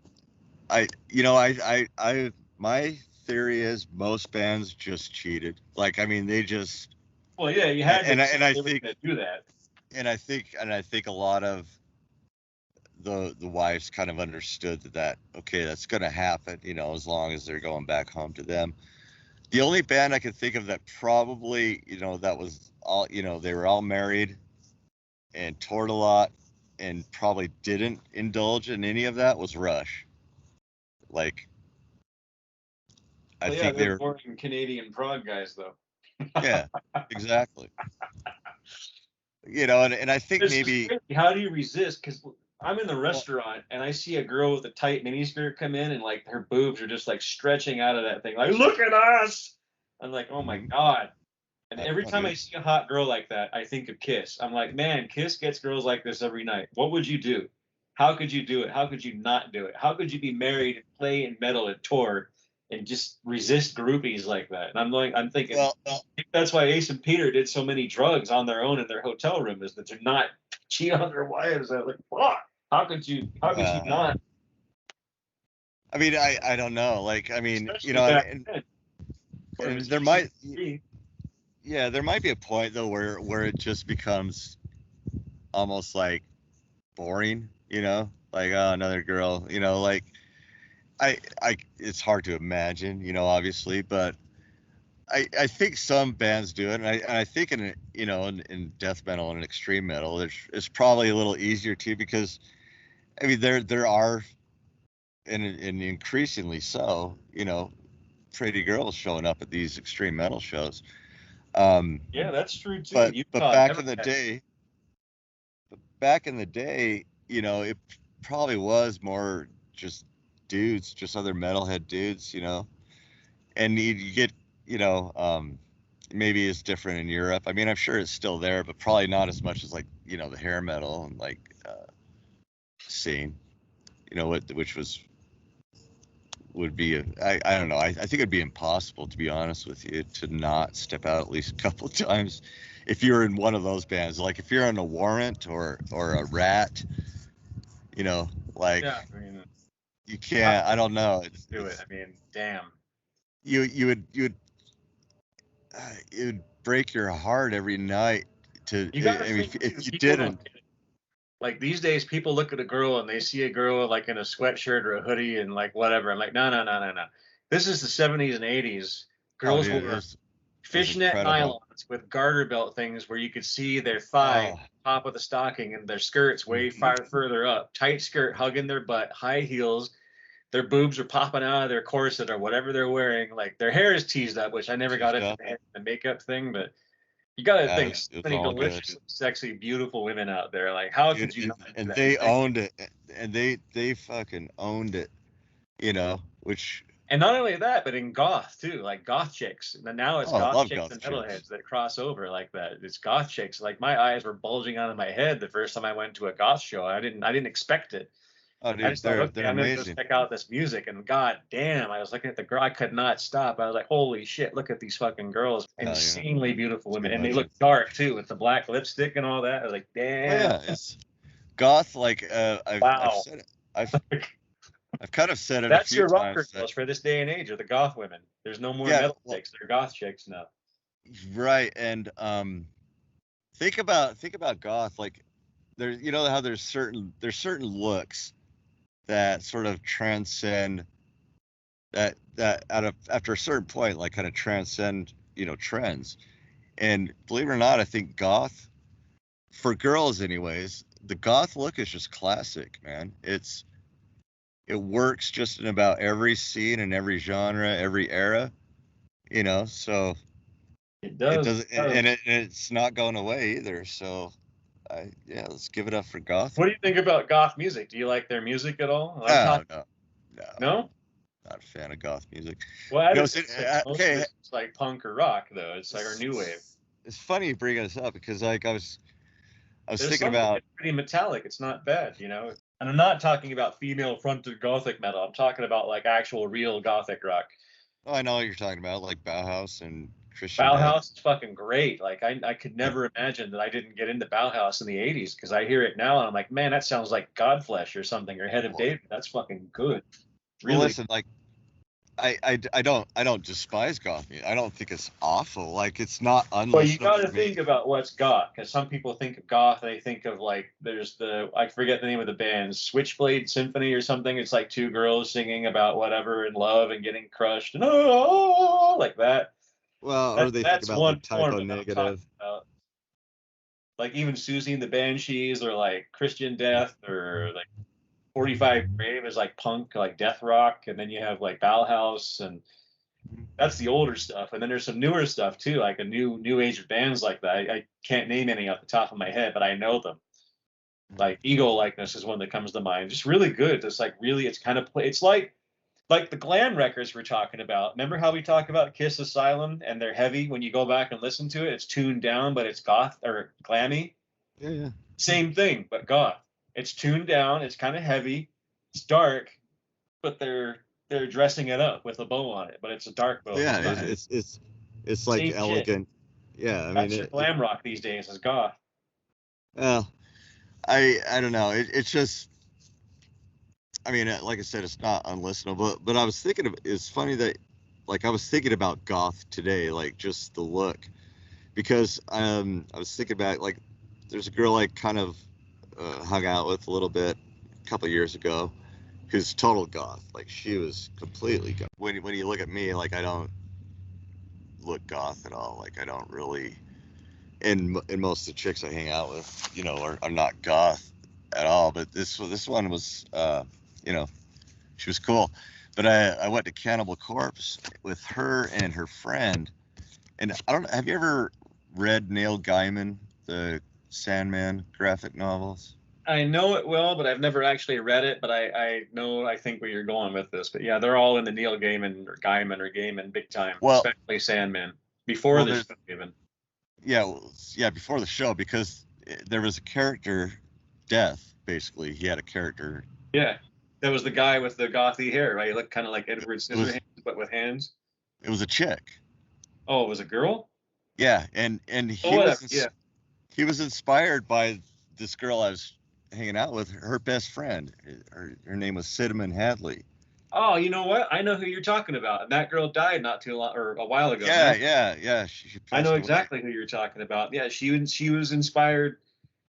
my theory is most bands just cheated. Like, I mean, they just, Well, yeah, you had to and I, and accept I everything think, to do that. and I think a lot of the wives kind of understood that okay, that's gonna happen, as long as they're going back home to them. The only band I could think of that probably, that was all, they were all married and toured a lot and probably didn't indulge in any of that was Rush. Like, I Well, yeah, think they're they're, boring Canadian prog guys, though. yeah, exactly. And I think This is maybe, crazy. How do you resist? Because I'm in the well, restaurant and I see a girl with a tight miniskirt come in and like her boobs are just like stretching out of that thing. Like, look at us. I'm like, oh my mhm, God. And every I time I mean, see a hot girl like that, I think of Kiss. I'm like, man, Kiss gets girls like this every night. What would you do? How could you do it? How could you not do it? How could you be married and play in metal and tour and just resist groupies like that? And I'm thinking well, that's why Ace and Peter did so many drugs on their own in their hotel room is that they're not cheat on their wives. I'm like, fuck. How could you uh, not? I mean, I don't know. Like, I mean, Especially back and, then. Or it and was there easy might, to see. yeah, there might be a point though where it just becomes almost like boring, like, oh, another girl, like it's hard to imagine, obviously, but I think some bands do it, and I think in death metal and extreme metal, it's probably a little easier too because I mean there are and increasingly so, pretty girls showing up at these extreme metal shows. Um, Yeah, that's true too. but Utah never had. back in the day, it probably was more just dudes, just other metalhead dudes, and you get, you know, um, maybe it's different in Europe. I mean, I'm sure it's still there, but probably not as much as like, the hair metal and like scene, which would be, I don't know. I think it'd be impossible, to be honest with you, to not step out at least a couple of times if you're in one of those bands. Like if you're in a Warrant or a Rat, like Yeah, I mean, you how can't. I don't know. do it? I mean, damn. It would break your heart every night to. You got to I mean, think too. if you People don't didn't, get it. Like these days, people look at a girl and they see a girl like in a sweatshirt or a hoodie and like whatever. I'm like, no, no, no, no, no. This is the 70s and 80s. oh, Girls dude, wore it was fishnet incredible. nylons with garter belt things where you could see their thigh Oh, top of the stocking and their skirts way mhm. far further up. Tight skirt hugging their butt, high heels. Their boobs are popping out of their corset or whatever they're wearing. Like their hair is teased up, which I never got Teased into up. the makeup thing, but you got to Yeah, think so it was many all good. delicious, sexy, beautiful women out there. Like, how Dude, could you and, not do and that? they owned it, and they fucking owned it, which, And not only that, but in goth too, like goth chicks. And then now it's oh, I goth love chicks Goth and chicks. metalheads that cross over like that. It's goth chicks. Like my eyes were bulging out of my head the first time I went to a goth show. I didn't expect it. Oh, I dude, just thought, okay, they're I'm gonna go amazing. check out this music, and god damn, I was looking at the girl, I could not stop. I was like, holy shit, look at these fucking girls, Hell yeah, insanely beautiful too women, and they much. look dark too with the black lipstick and all that. I was like, Oh damn, yeah, it's goth. Like I've wow, said it. I've kind of said it a that's few your rocker times that girls for this day and age, are the goth women. There's no more yeah, metal well, chicks, they're goth chicks now. right. And think about goth. Like there's you know how there's certain looks that sort of transcend that out of after a certain point, like kind of transcend trends. And believe it or not, I think goth for girls, anyways, the goth look is just classic, man. It works just in about every scene and every genre, every era, so It it does, it doesn't, does. and it's not going away either. So, yeah, let's give it up for goth. What do you think about goth music? Do you like their music at all? I'm No, talking, no, no, no? not a fan of goth music. Well, I You know, didn't say most of okay, it's like punk or rock though. It's like our new wave. it's funny you bring this up because like I was There's thinking some about. it's pretty metallic. It's not bad, you know. And I'm not talking about female fronted gothic metal. I'm talking about like actual real gothic rock. Oh, I know what you're talking about, like Bauhaus and Christian Death. Bauhaus is fucking great. Like I could Yeah. never imagine that I didn't get into Bauhaus in the 80s because I hear it now and I'm like, man, that sounds like Godflesh or something or Head of Well, David. That's fucking good. well, Really. listen, like I don't despise goth music. I don't think it's awful. Like it's not Well, you got unlistenable to to me. think about what's goth, because some people think of goth, they think of like there's I forget the name of the band, Switchblade Symphony or something. It's like two girls singing about whatever and love and getting crushed and oh like that. Well, or That they think that's about one like form typo of it I'm talking negative. about. Like even Susie and the Banshees or like Christian Death or like 45 Grave is like punk, like death rock, and then you have like Bauhaus and that's the older stuff, and then there's some newer stuff too, like a new age of bands like that. I can't name any off the top of my head, but I know them. Like Ego Likeness is one that comes to mind. Just really good. It's like really, it's kind of it's like the glam records we're talking about. Remember how we talk about Kiss Asylum and they're heavy when you go back and listen to it? It's tuned down, but it's goth or glammy. Yeah, yeah. Same thing, but goth. It's tuned down. It's kind of heavy. It's dark, but they're dressing it up with a bow on it. But it's a dark bow. Yeah, It's not it's like same shit. elegant. Yeah, I mean That's your glam rock these days is goth. well, I don't know. It's just I mean, like I said, it's not unlistenable. But I was thinking it's funny that like I was thinking about goth today, like just the look, because I was thinking about like there's a girl I kind of hung out with a little bit a couple of years ago who's total goth. Like she was completely goth. When you look at me, like I don't look goth at all. Like I don't really. And most of the chicks I hang out with, are not goth at all. But this one was, she was cool. But I went to Cannibal Corpse with her and her friend. And I don't know, have you ever read Neil Gaiman, the Sandman graphic novels? I know it well, but I've never actually read it. But I know I think where you're going with this. But yeah, they're all in the Neil Gaiman big time, Well, especially Sandman. Before well, this there's stuff even. yeah, yeah, before the show because there was a character death. Basically, he had a character. Yeah, that was the guy with the gothy hair, right? He looked kind of like Edward It was Scissorhands, but with hands. it was a chick. Oh, it was a girl. Yeah, and Oh, whatever. Yeah. he was inspired by this girl I was hanging out with, her best friend. Her name was Cinnamon Hadley. Oh, you know what? I know who you're talking about. And that girl died not too long or a while ago. Yeah, yeah. She I know passed away. exactly who you're talking about. Yeah, she was inspired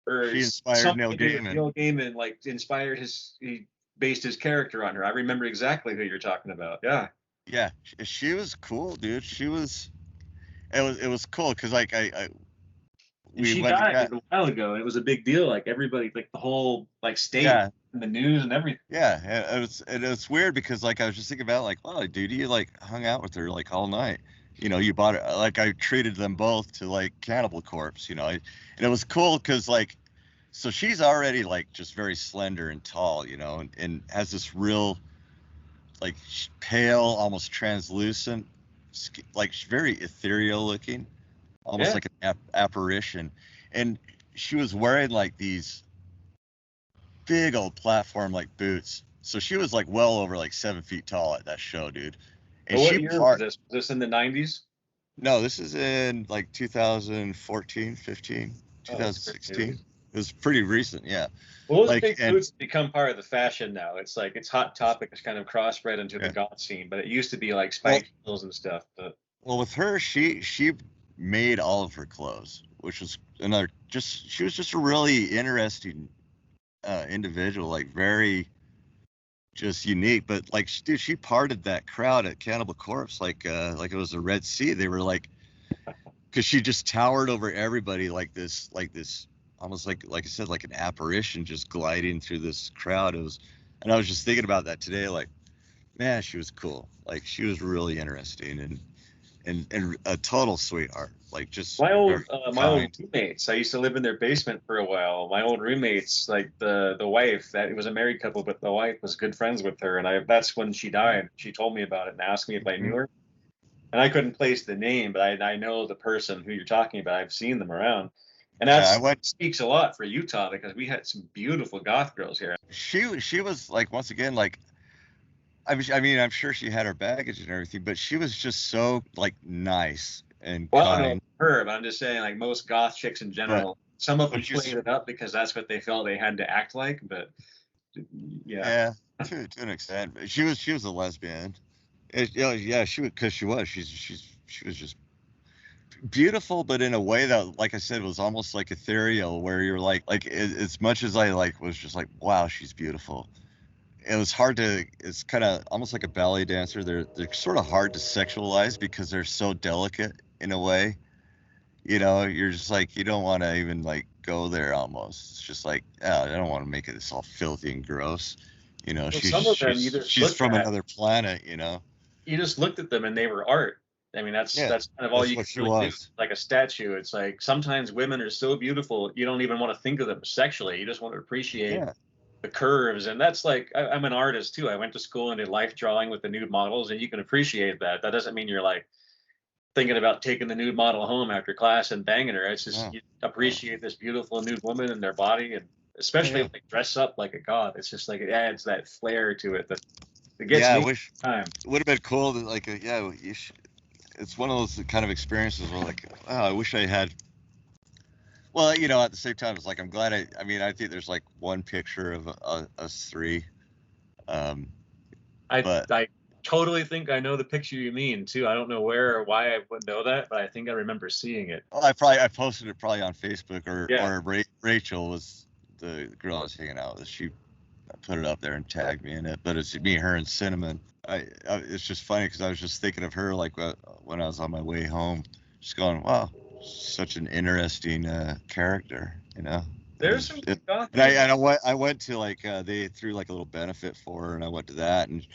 or She inspired something Neil to do with Gaiman. Neil Gaiman, like inspired he based his character on her. I remember exactly who you're talking about. Yeah. Yeah, she was cool, dude. It was cool because like And we she went to died a while ago, and it was a big deal. Like everybody, like the whole like state yeah. and the news and everything. Yeah, it was weird because like I was just thinking about like, wow, dude, you like hung out with her like all night. You bought it like I treated them both to like Cannibal Corpse, and it was cool because like, so she's already like just very slender and tall, and has this real like pale, almost translucent, like very ethereal looking, almost Yeah. like an apparition, and she was wearing like these big old platform like boots. So she was like well over like 7 feet tall at that show, dude. And But what she year was this? Was this in the 90s? No, this is in like 2014, 15, Oh, it's pretty 2016. new. It was pretty recent, yeah. Well, those Like, big and boots become part of the fashion now. It's like it's hot topic. It's kind of crossbred into the yeah. goth scene, but it used to be like Well, spiked heels and stuff. But well, with her, she made all of her clothes, which was another. Just she was just a really interesting individual, like very just unique. But like, dude, she parted that crowd at Cannibal Corpse like it was a Red Sea. They were like, because she just towered over everybody like this almost like I said, like an apparition just gliding through this crowd. It was, and I was just thinking about that today, like, man, she was cool. Like she was really interesting and a total sweetheart. Like just my old very my old kind. roommates, I used to live in their basement for a while. My old roommates, like the wife, that it was a married couple, but the wife was good friends with her, and I that's when she died. She told me about it and asked me if I knew Mhm. her, and I couldn't place the name, but I know the person who you're talking about. I've seen them around, and Yeah, I that's went. speaks a lot for Utah because we had some beautiful goth girls here. She was like once again like I mean I'm sure she had her baggage and everything, but she was just so like nice and Well, I don't know kind. her, but I'm just saying, like most goth chicks in But general, some of but them she's played it up because that's what they felt they had to act like. But yeah, yeah to an extent. But she was a lesbian. Yeah, she was because she was just beautiful, but in a way that, like I said, was almost like ethereal, where you're as much as I like was just like, wow, she's beautiful. It was hard to. It's kind of almost like a ballet dancer. They're sort of hard to sexualize because they're so delicate in a way. You know, you're just like you don't want to even like go there. Almost, it's just like oh, I don't want to make it this all filthy and gross. You know, well, some of them you just she's looked from at, another planet. You know, you just looked at them and they were art. I mean, yeah, that's kind of all that's you what can she really do. was. Like a statue, it's like sometimes women are so beautiful you don't even want to think of them sexually. You just want to appreciate Yeah, the curves, and that's like I'm an artist too. I went to school and did life drawing with the nude models, and you can appreciate that. That doesn't mean you're like thinking about taking the nude model home after class and banging her. It's just no, you no, appreciate this beautiful nude woman and their body, and especially yeah, if they dress up like a god. It's just like it adds that flair to it that it gets yeah. I me wish every time. it would have been cool to like yeah. It's one of those kind of experiences where like oh, I wish I had. Well, you know, at the same time, it's like I'm glad I mean, I think there's like one picture of us three, um, I but I totally think I know the picture you mean too. I don't know where or why I would know that, but I think I remember seeing it. well, I posted it probably on Facebook Yeah, Rachel was the girl I was hanging out with. She put it up there and tagged me in it, but it's me, her, and Cinnamon. It's just funny because I was just thinking of her like when I was on my way home, just going, wow, such an interesting character, you know. It there's was, some it, good goth and people. I went to like they threw like a little benefit for her, and I went to that, and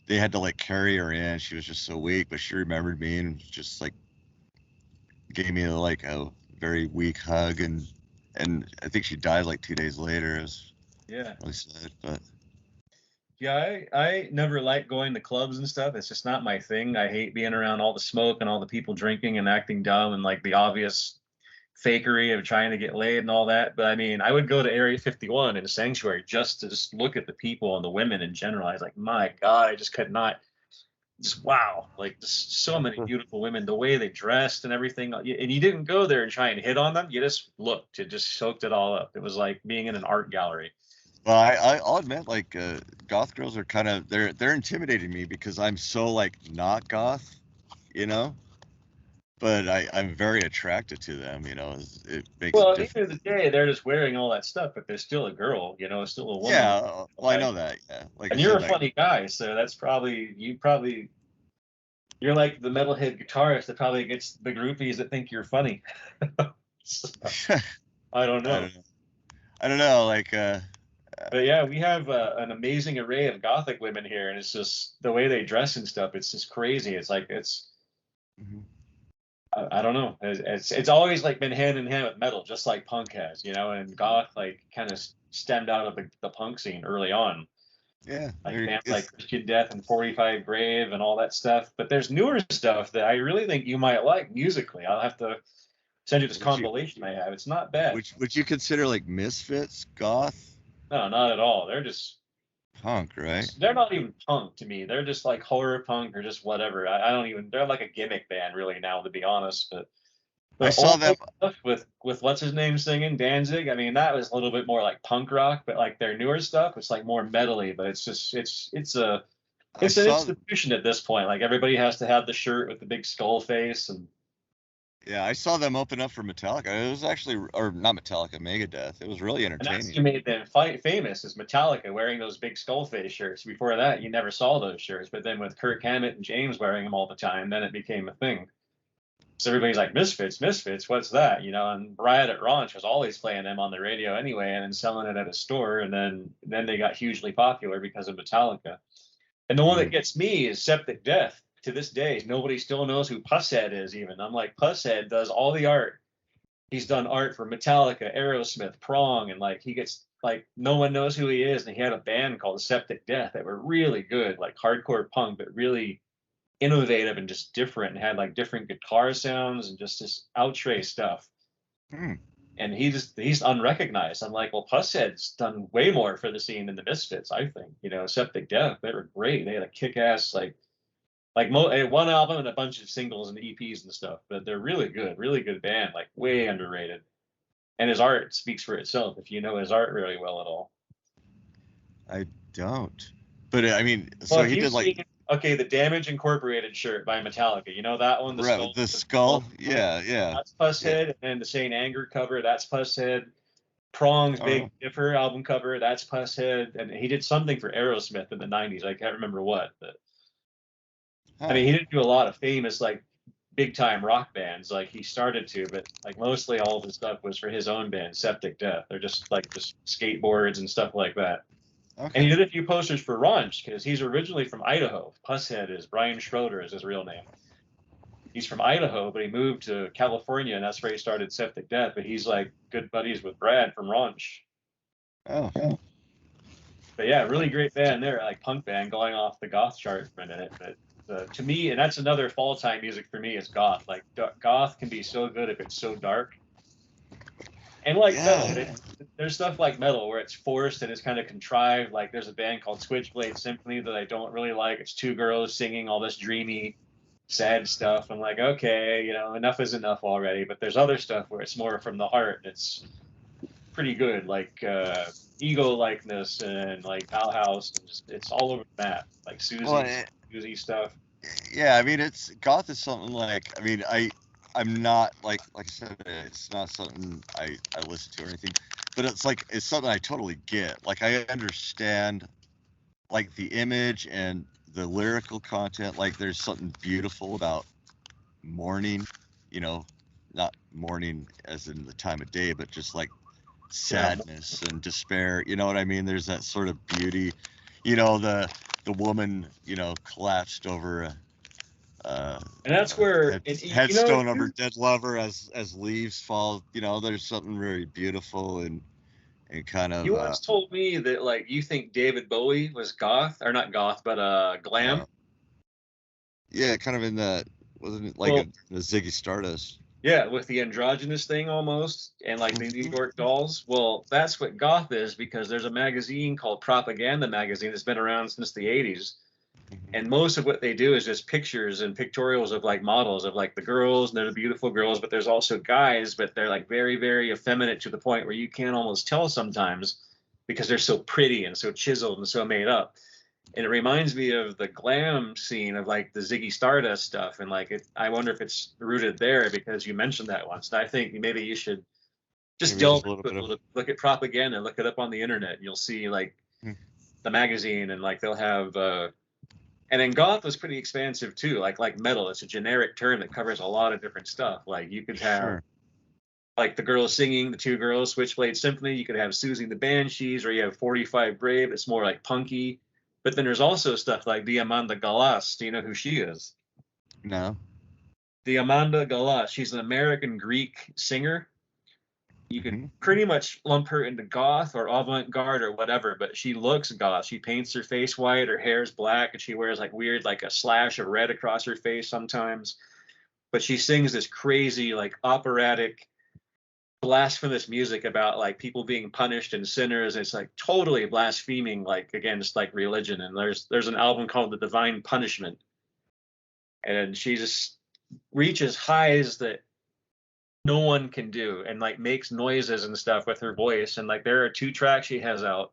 they had to like carry her in. She was just so weak, but she remembered me and just like gave me like a very weak hug, and I think she died like 2 days later. It was Yeah. really sad, but Yeah, I never like going to clubs and stuff. It's just not my thing. I hate being around all the smoke and all the people drinking and acting dumb and like the obvious fakery of trying to get laid and all that. But I mean, I would go to Area 51 in a sanctuary just to just look at the people and the women in general. I was like, my God, I just could not. Just wow, like just so many beautiful women, the way they dressed and everything. And you didn't go there and try and hit on them. You just looked. It just soaked it all up. It was like being in an art gallery. well, I'll admit, like, goth girls are kind of they're intimidating me because I'm so like not goth, you know. But I'm very attracted to them, you know. It makes it Well, at the different. end of the day, they're just wearing all that stuff, but they're still a girl, still a woman. Yeah, well, I Right? know that. Yeah, like I And you're said, a like, funny guy, so that's probably you're like the metalhead guitarist that probably gets the groupies that think you're funny. So, I don't I know. don't know. I don't know. Like, But yeah, we have an amazing array of gothic women here, and it's just the way they dress and stuff. It's just crazy. It's like mhm. I don't know. It's always like been hand in hand with metal, just like punk has, and goth like kind of stemmed out of the punk scene early on, Yeah, like bands like it's Christian Death and 45 Grave and all that stuff. But there's newer stuff that I really think you might like musically. I'll have to send you this would you compilation I have. It's not bad. would you consider like Misfits goth? No, not at all. They're just punk, right? they're not even punk to me. They're just like horror punk or just whatever. I don't even. They're like a gimmick band really now, to be honest. But I the saw old them. stuff with what's his name singing Danzig. I mean, that was a little bit more like punk rock, but like their newer stuff, it's like more metally. But it's just I it's an saw. institution at this point. Like everybody has to have the shirt with the big skull face, and Yeah, I saw them open up for Metallica. It was actually, or not Metallica, Megadeth. It was really that's entertaining. who made them famous is Metallica wearing those big skull face shirts. Before that, you never saw those shirts. But then with Kirk Hammett and James wearing them all the time, then it became a thing. So everybody's like, Misfits, Misfits, what's that? You know, and Riot at Raunch was always playing them on the radio anyway and then selling it at a store. And then they got hugely popular because of Metallica. And the one that Mm. gets me is Septic Death. To this day, nobody still knows who Pusshead is even. I'm like, Pusshead does all the art. He's done art for Metallica, Aerosmith, Prong, and like he gets like no one knows who he is. And he had a band called Septic Death that were really good, like hardcore punk, but really innovative and just different and had like different guitar sounds and just this outre stuff. Hmm. And he's unrecognized. I'm like, well, Pusshead's done way more for the scene than the Misfits, I think. You know, Septic Death, they were great. They had a kick-ass one album and a bunch of singles and EPs and stuff, but they're really good band, like way underrated. And his art speaks for itself if you know his art really well at all. I don't. But I mean, Well, so if he you've did like seen okay, the Damage Incorporated shirt by Metallica, you know that one, the right with skull, the the skull. skull, Yeah, yeah, that's yeah. Pusshead, and then the Saint Anger cover, that's Pusshead. Prong's Oh, Big Dipper album cover, that's Pusshead, and he did something for Aerosmith in the '90s. I can't remember what, but I huh. mean, he didn't do a lot of famous like big time rock bands like he started to, but like mostly all of his stuff was for his own band, Septic Death. They're just skateboards and stuff like that. And he Okay. did a few posters for Runch because he's originally from Idaho. Pusshead is Brian Schroeder is his real name. He's from Idaho, but he moved to California, and that's where he started Septic Death. But he's like good buddies with Brad from Runch. Oh, But yeah, really great band there, like punk band going off the goth chart for a minute. But to me, and that's another fall time music for me is goth. Like goth can be so good if it's so dark, and like metal, yeah. there's stuff like metal where it's forced and it's kind of contrived. Like there's a band called Switchblade Symphony that I don't really like. It's two girls singing all this dreamy, sad stuff. I'm like, okay, you know, enough is enough already. But there's other stuff where it's more from the heart. And it's pretty good, like ego likeness and like Bauhaus. And just, it's all over the map, like Well, Susie stuff. yeah. I mean, it's goth is something like. I mean, I'm not like I said, it's not something I listen to or anything, but it's something I totally get. Like I understand like the image and the lyrical content. Like there's something beautiful about mourning, you know, not mourning as in the time of day, but just like Yeah, sadness and despair. You know what I mean? There's that sort of beauty. You know, the woman, you know, collapsed over and that's where you know headstone of her dead lover as leaves fall. You know, there's something very beautiful and kind of you once told me that like you think David Bowie was goth or not goth, but uh glam. yeah, kind of in the wasn't it like Well, the Ziggy Stardust. yeah, with the androgynous thing almost, and like the New York Dolls. Well, that's what goth is because there's a magazine called Propaganda Magazine that's been around since the '80s, and most of what they do is just pictures and pictorials of like models of like the girls, and they're the beautiful girls, but there's also guys, but they're like very, very effeminate to the point where you can't almost tell sometimes because they're so pretty and so chiseled and so made up. And it reminds me of the glam scene of like the Ziggy Stardust stuff, and like I wonder if it's rooted there because you mentioned that once. And I think maybe you should just Maybe just delve a little into bit it a of little, look at propaganda, look it up on the internet, and you'll see like the magazine, and like they'll have and then goth was pretty expansive too, like metal. It's a generic term that covers a lot of different stuff. Like you could have sure. like the girls singing, the two girls, Switchblade Symphony. You could have Susie and the Banshees, or you have 45 Brave. It's more like punky. But then there's also stuff like Diamanda Galas. Do you know who she is? No. Diamanda Galas. She's an American Greek singer. You could Hmm. pretty much lump her into goth or avant-garde or whatever, but she looks goth. She paints her face white, her hair's black, and she wears like weird, like a slash of red across her face sometimes. But she sings this crazy, like operatic, blasphemous music about like people being punished and sinners. It's like totally blaspheming like against like religion. And there's an album called The Divine Punishment, and she just reaches highs that no one can do, and like makes noises and stuff with her voice. And like there are 2 tracks she has out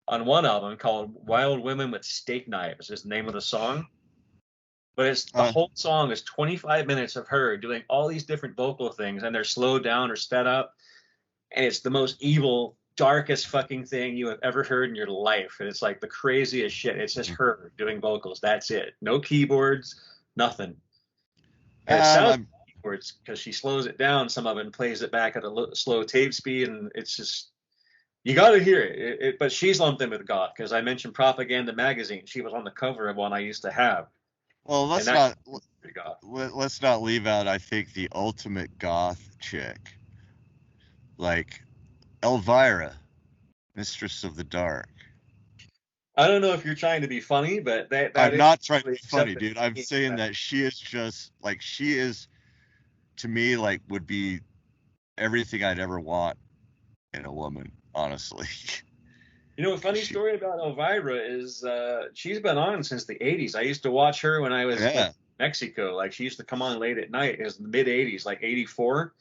on one album called Wild Women with Steak Knives is the name of the song. But it's the whole song is 25 minutes of her doing all these different vocal things, and they're slowed down or sped up. And it's the most evil, darkest fucking thing you have ever heard in your life. And it's like the craziest shit. It's just her doing vocals. That's it. No keyboards, nothing. And it sounds like keyboards because she slows it down some of it and plays it back at a slow tape speed. And it's just, you got to hear it. But she's lumped in with Goth because I mentioned Propaganda Magazine. She was on the cover of one I used to have. Well, let's not leave out, I think, the ultimate goth chick, like Elvira, Mistress of the Dark. I don't know if you're trying to be funny, but that I'm not trying to be funny, dude. I'm saying that she is just like, she is, to me, like, would be everything I'd ever want in a woman, honestly. You know, a funny story about Elvira is she's been on since the 80s. I used to watch her when I was in Mexico. Like, she used to come on late at night. It was the mid 80s, like 84.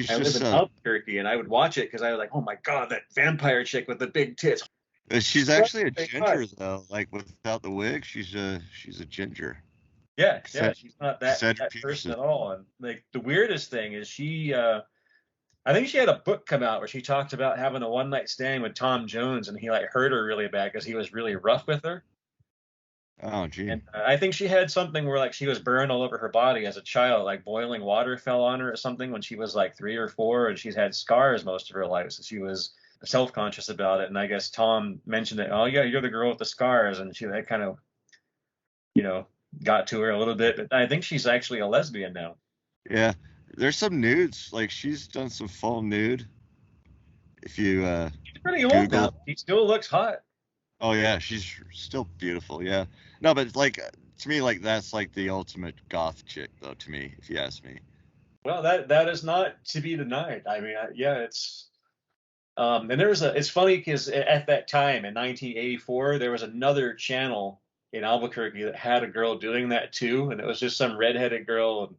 I lived in Albuquerque, and I would watch it because I was like, oh my God, that vampire chick with the big tits. She's actually a ginger, though. Like, without the wig, she's a ginger. Yeah, she's not that person at all. And like the weirdest thing is she I think she had a book come out where she talked about having a one-night stand with Tom Jones, and he like hurt her really bad because he was really rough with her. Oh, gee. And I think she had something where like she was burned all over her body as a child, like boiling water fell on her or something when she was like 3 or 4, and she's had scars most of her life, so she was self-conscious about it. And I guess Tom mentioned it. Oh yeah, you're the girl with the scars, and she had kind of, you know, got to her a little bit. But I think she's actually a lesbian now. Yeah. There's some nudes, like she's done some full nude. If you she's pretty old now. She still looks hot. Oh yeah, she's still beautiful. Yeah. No, but like to me, like that's like the ultimate goth chick, though. To me, if you ask me. Well, that is not to be denied. I mean, yeah, it's and it's funny because at that time in 1984, there was another channel in Albuquerque that had a girl doing that too, and it was just some redheaded girl. And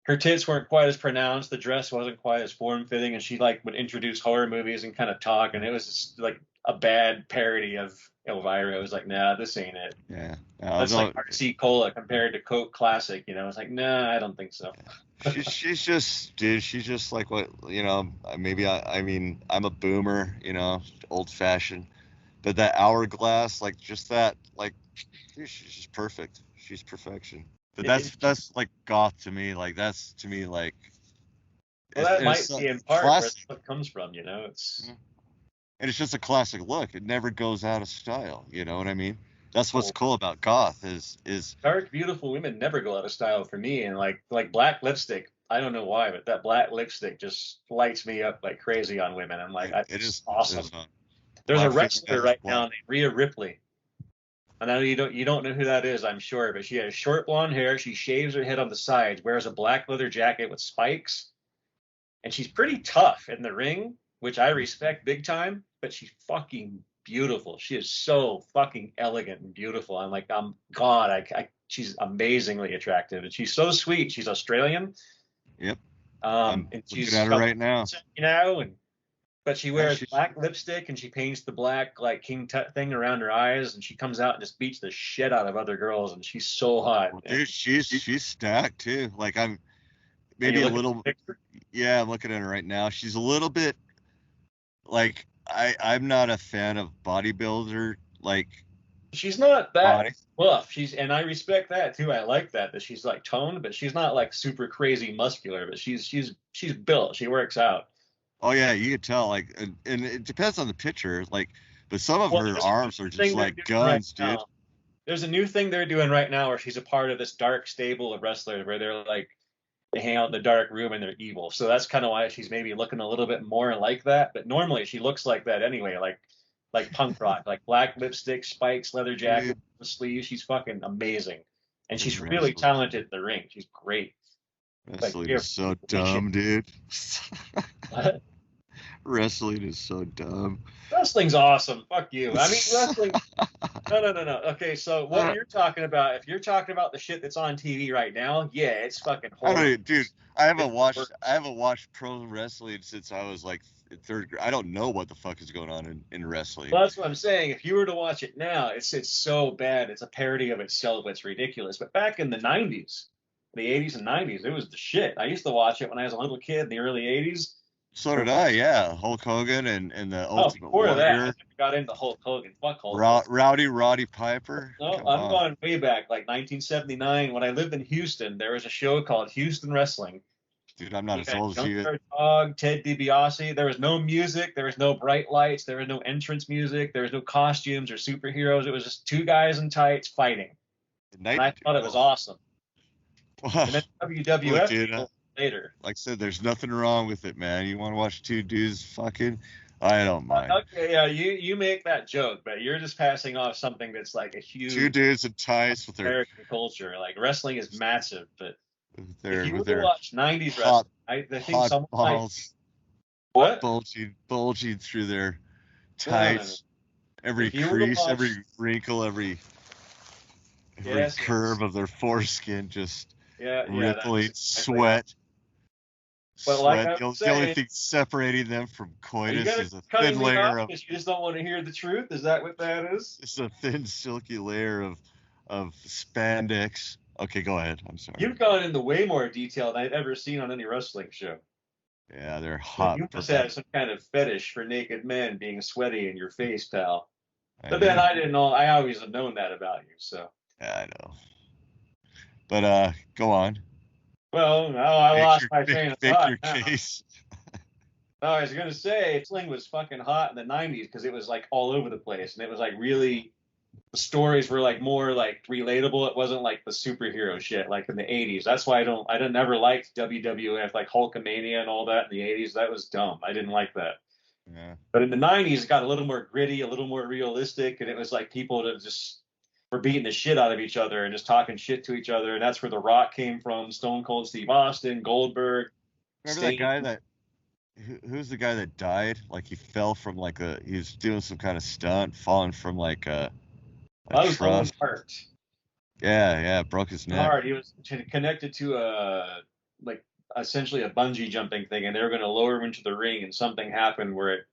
her tits weren't quite as pronounced, the dress wasn't quite as form-fitting, and she like would introduce horror movies and kind of talk, and it was just like a bad parody of Elvira. It was like, nah, this ain't it. Yeah. That's like RC Cola compared to Coke Classic, you know. It's like, nah, I don't think so. she's just like what, you know, maybe I mean, I'm a boomer, you know, old-fashioned, but that hourglass, like just that, like, she's just perfect. She's perfection. But that's like goth to me. Like that's to me like. Well, that might be in part where it comes from, you know. It's. And it's just a classic look. It never goes out of style. You know what I mean? That's what's cool about goth is dark, beautiful women never go out of style for me. And like black lipstick, I don't know why, but that black lipstick just lights me up like crazy on women. I'm like, it is awesome. There's a wrestler right now named Rhea Ripley. I know you don't know who that is, I'm sure, but she has short blonde hair. She shaves her head on the sides, wears a black leather jacket with spikes, and she's pretty tough in the ring, which I respect big time. But she's fucking beautiful. She is so fucking elegant and beautiful. I'm like, she's amazingly attractive, and she's so sweet. She's Australian. Yep. And she's looking at her right now. You know, but she wears black lipstick, and she paints the black like King Tut thing around her eyes, and she comes out and just beats the shit out of other girls, and she's so hot. Well, dude, she's stacked too. Like I'm maybe a little. Yeah, I'm looking at her right now. She's a little bit like I'm not a fan of bodybuilder. Like she's not that buff. And I respect that too. I like that she's like toned, but she's not like super crazy muscular. But she's built. She works out. Oh yeah, you could tell. Like, and it depends on the picture. Like, but some of her arms are just like guns, dude. There's a new thing they're doing right now where she's a part of this dark stable of wrestlers where they're like they hang out in the dark room and they're evil. So that's kind of why she's maybe looking a little bit more like that. But normally she looks like that anyway, like punk rock, like black lipstick, spikes, leather jacket, sleeves. She's fucking amazing, and she's really talented in the ring. She's great. Wrestling you're is so dumb, dude. Wrestling is so dumb. Wrestling's awesome. Fuck you. I mean, wrestling. No. Okay, so what you're talking about, if you're talking about the shit that's on TV right now, yeah, it's fucking I horrible. don't, dude. I haven't watched pro wrestling since I was like third grade. I don't know what the fuck is going on in wrestling. Well, that's what I'm saying. If you were to watch it now, it's so bad. It's a parody of itself. It's ridiculous. But back in the 90s, the 80s and 90s, it was the shit. I used to watch it when I was a little kid in the early 80s. So did I, yeah. Hulk Hogan and the Ultimate Before that, I Warrior. got into Hulk Hogan. Fuck Hulk Hogan. Roddy Piper. No, Come I'm on. going way back, like 1979. When I lived in Houston, there was a show called Houston Wrestling. Dude, I'm not You as had old as you. Junkyard Dog, Ted DiBiase. There was no music. There was no bright lights. There was no entrance music. There was no costumes or superheroes. It was just two guys in tights fighting. And I thought it was awesome. And then WWF Look, dude, later. like I said, there's nothing wrong with it, man. You want to watch two dudes fucking? I don't mind. Okay, yeah, you make that joke, but you're just passing off something that's like a huge Two dudes in tights with their American culture. Like wrestling is massive, but if you with were to watch 90s wrestling, I think hot someone balls what? bulging through their tights. No. Every crease, every wrinkle, every curve of their foreskin just rippling, sweat. But like I'm saying, the only thing separating them from coitus is a thin layer of. You just don't want to hear the truth. Is that what that is? It's a thin, silky layer of spandex. Okay, go ahead. I'm sorry. You've gone into way more detail than I've ever seen on any wrestling show. Yeah, they're hot. You must have some kind of fetish for naked men being sweaty in your face, pal. But then I didn't know. I always have known that about you. So. Yeah, I know. But go on. Well, no, I lost my train of thought. Make your case. No, I was gonna say wrestling was fucking hot in the 90s because it was like all over the place, and it was like really, the stories were like more like relatable. It wasn't like the superhero shit like in the 80s. That's why I didn't ever liked WWF, like Hulkamania and all that in the 80s. That was dumb. I didn't like that. Yeah. But in the 90s, it got a little more gritty, a little more realistic, and it was like people that just were beating the shit out of each other and just talking shit to each other. And that's where The Rock came from, Stone Cold Steve Austin, Goldberg. Remember that guy who's the guy that died? Like he fell from like he was doing some kind of stunt, falling from like a truss. Yeah, broke his neck. Hard. He was connected to like essentially a bungee jumping thing, and they were going to lower him into the ring, and something happened where it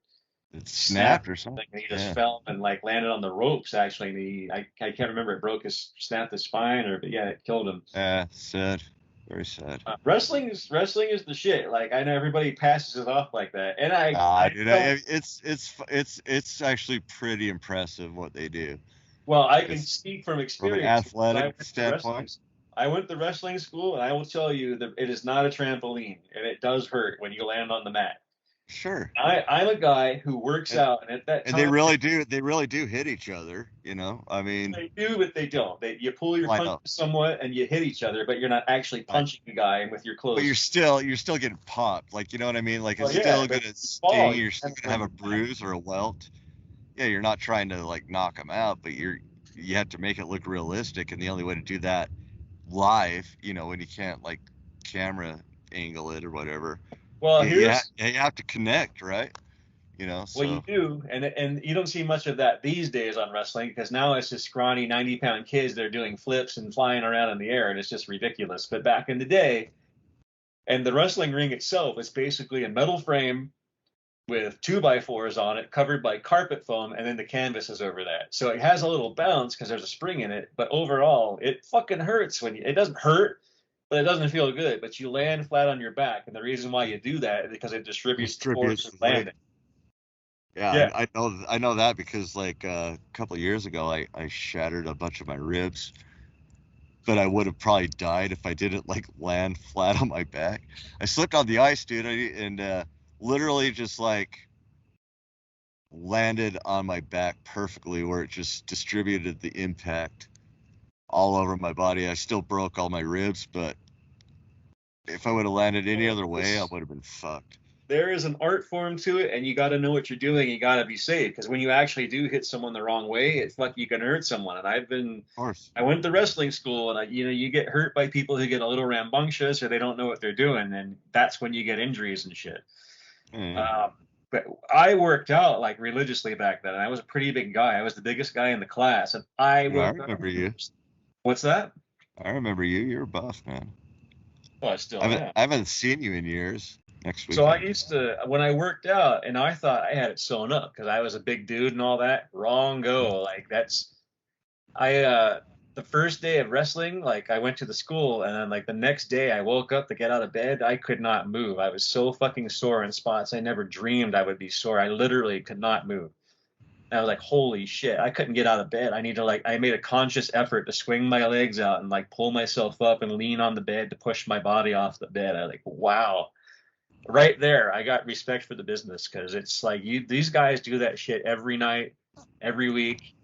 snapped or something. And he just fell and like landed on the ropes actually, and I can't remember, it snapped his spine, but yeah, it killed him. Yeah, sad. Very sad. Wrestling is the shit. Like I know everybody passes it off like that, and it's actually pretty impressive what they do. Well, I can speak from experience. From an athletic standpoint. I went to wrestling school, and I will tell you that it is not a trampoline, and it does hurt when you land on the mat. Sure. I'm a guy who works out, and at that time, and they really do hit each other. You know, I mean, they do, but they don't. You pull your punch somewhat, and you hit each other, but you're not actually punching the guy with your clothes. But you're still getting popped. Like, you know what I mean? Like it's still gonna sting. You're still gonna have a bruise or a welt. Yeah, you're not trying to like knock them out, but you have to make it look realistic, and the only way to do that live, you know, when you can't like camera angle it or whatever. Well, you have to connect, right? You know. So. Well, you do, and you don't see much of that these days on wrestling because now it's just scrawny 90-pound kids that are doing flips and flying around in the air, and it's just ridiculous. But back in the day, and the wrestling ring itself is basically a metal frame with 2x4s on it, covered by carpet foam, and then the canvas is over that. So it has a little bounce because there's a spring in it, but overall, it fucking hurts it doesn't hurt. But it doesn't feel good. But you land flat on your back, and the reason why you do that is because it distributes the force of landing. Yeah, I know that because like a couple of years ago, I shattered a bunch of my ribs, but I would have probably died if I didn't like land flat on my back. I slipped on the ice, dude, and literally just like landed on my back perfectly, where it just distributed the impact all over my body. I still broke all my ribs, but if I would have landed any other way, I would have been fucked. there is an art form to it, and you got to know what you're doing. You got to be safe, because when you actually do hit someone the wrong way, it's like you can hurt someone. And Of course. I went to wrestling school, and you get hurt by people who get a little rambunctious or they don't know what they're doing, and that's when you get injuries and shit. Mm. But I worked out like religiously back then. And I was a pretty big guy. I was the biggest guy in the class, and I Yeah, I was. remember you. What's that? I remember you. You're buff, man. Well, I still I am. haven't seen you in years. Next week. So I used to, when I worked out, and I thought I had it sewn up because I was a big dude and all that. Wrong go. Like the first day of wrestling, like I went to the school, and then like the next day I woke up to get out of bed. I could not move. I was so fucking sore in spots I never dreamed I would be sore. I literally could not move. And I was like, holy shit, I couldn't get out of bed. I made a conscious effort to swing my legs out and like pull myself up and lean on the bed to push my body off the bed. I was like, wow. Right there, I got respect for the business, because it's like these guys do that shit every night, every week,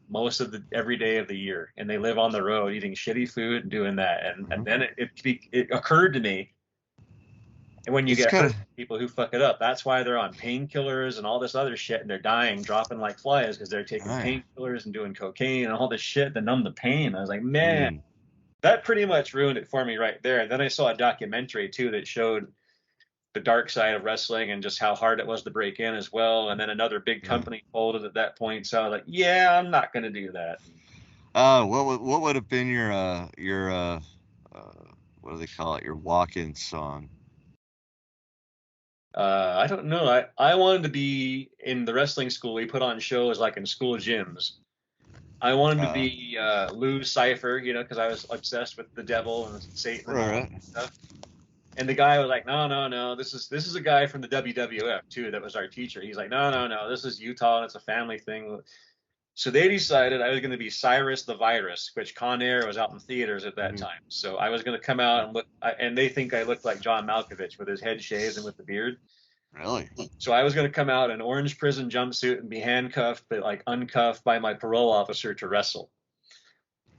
every day of the year, and they live on the road eating shitty food and doing that. And then it occurred to me, and when you It's get kind hurt, of people who fuck it up, that's why they're on painkillers and all this other shit, and they're dying, dropping like flies, because they're taking painkillers and doing cocaine and all this shit to numb the pain. I was like, man, that pretty much ruined it for me right there. And then I saw a documentary too that showed the dark side of wrestling and just how hard it was to break in as well. And then another big company folded at that point. So I was like, yeah, I'm not going to do that. what would have been your what do they call it? Your walk-in song? I don't know. I wanted to be in the wrestling school. We put on shows like in school gyms. I wanted to be Lou Cypher, because I was obsessed with the devil and Satan and all that stuff. And the guy was like, no, this is a guy from the WWF too that was our teacher. He's like, no, this is Utah and it's a family thing. So they decided I was going to be Cyrus the Virus, which Con Air was out in theaters at that time. So I was going to come out and look, and they think I looked like John Malkovich with his head shaved and with the beard. Really? So I was going to come out in an orange prison jumpsuit and be handcuffed, but like uncuffed by my parole officer to wrestle.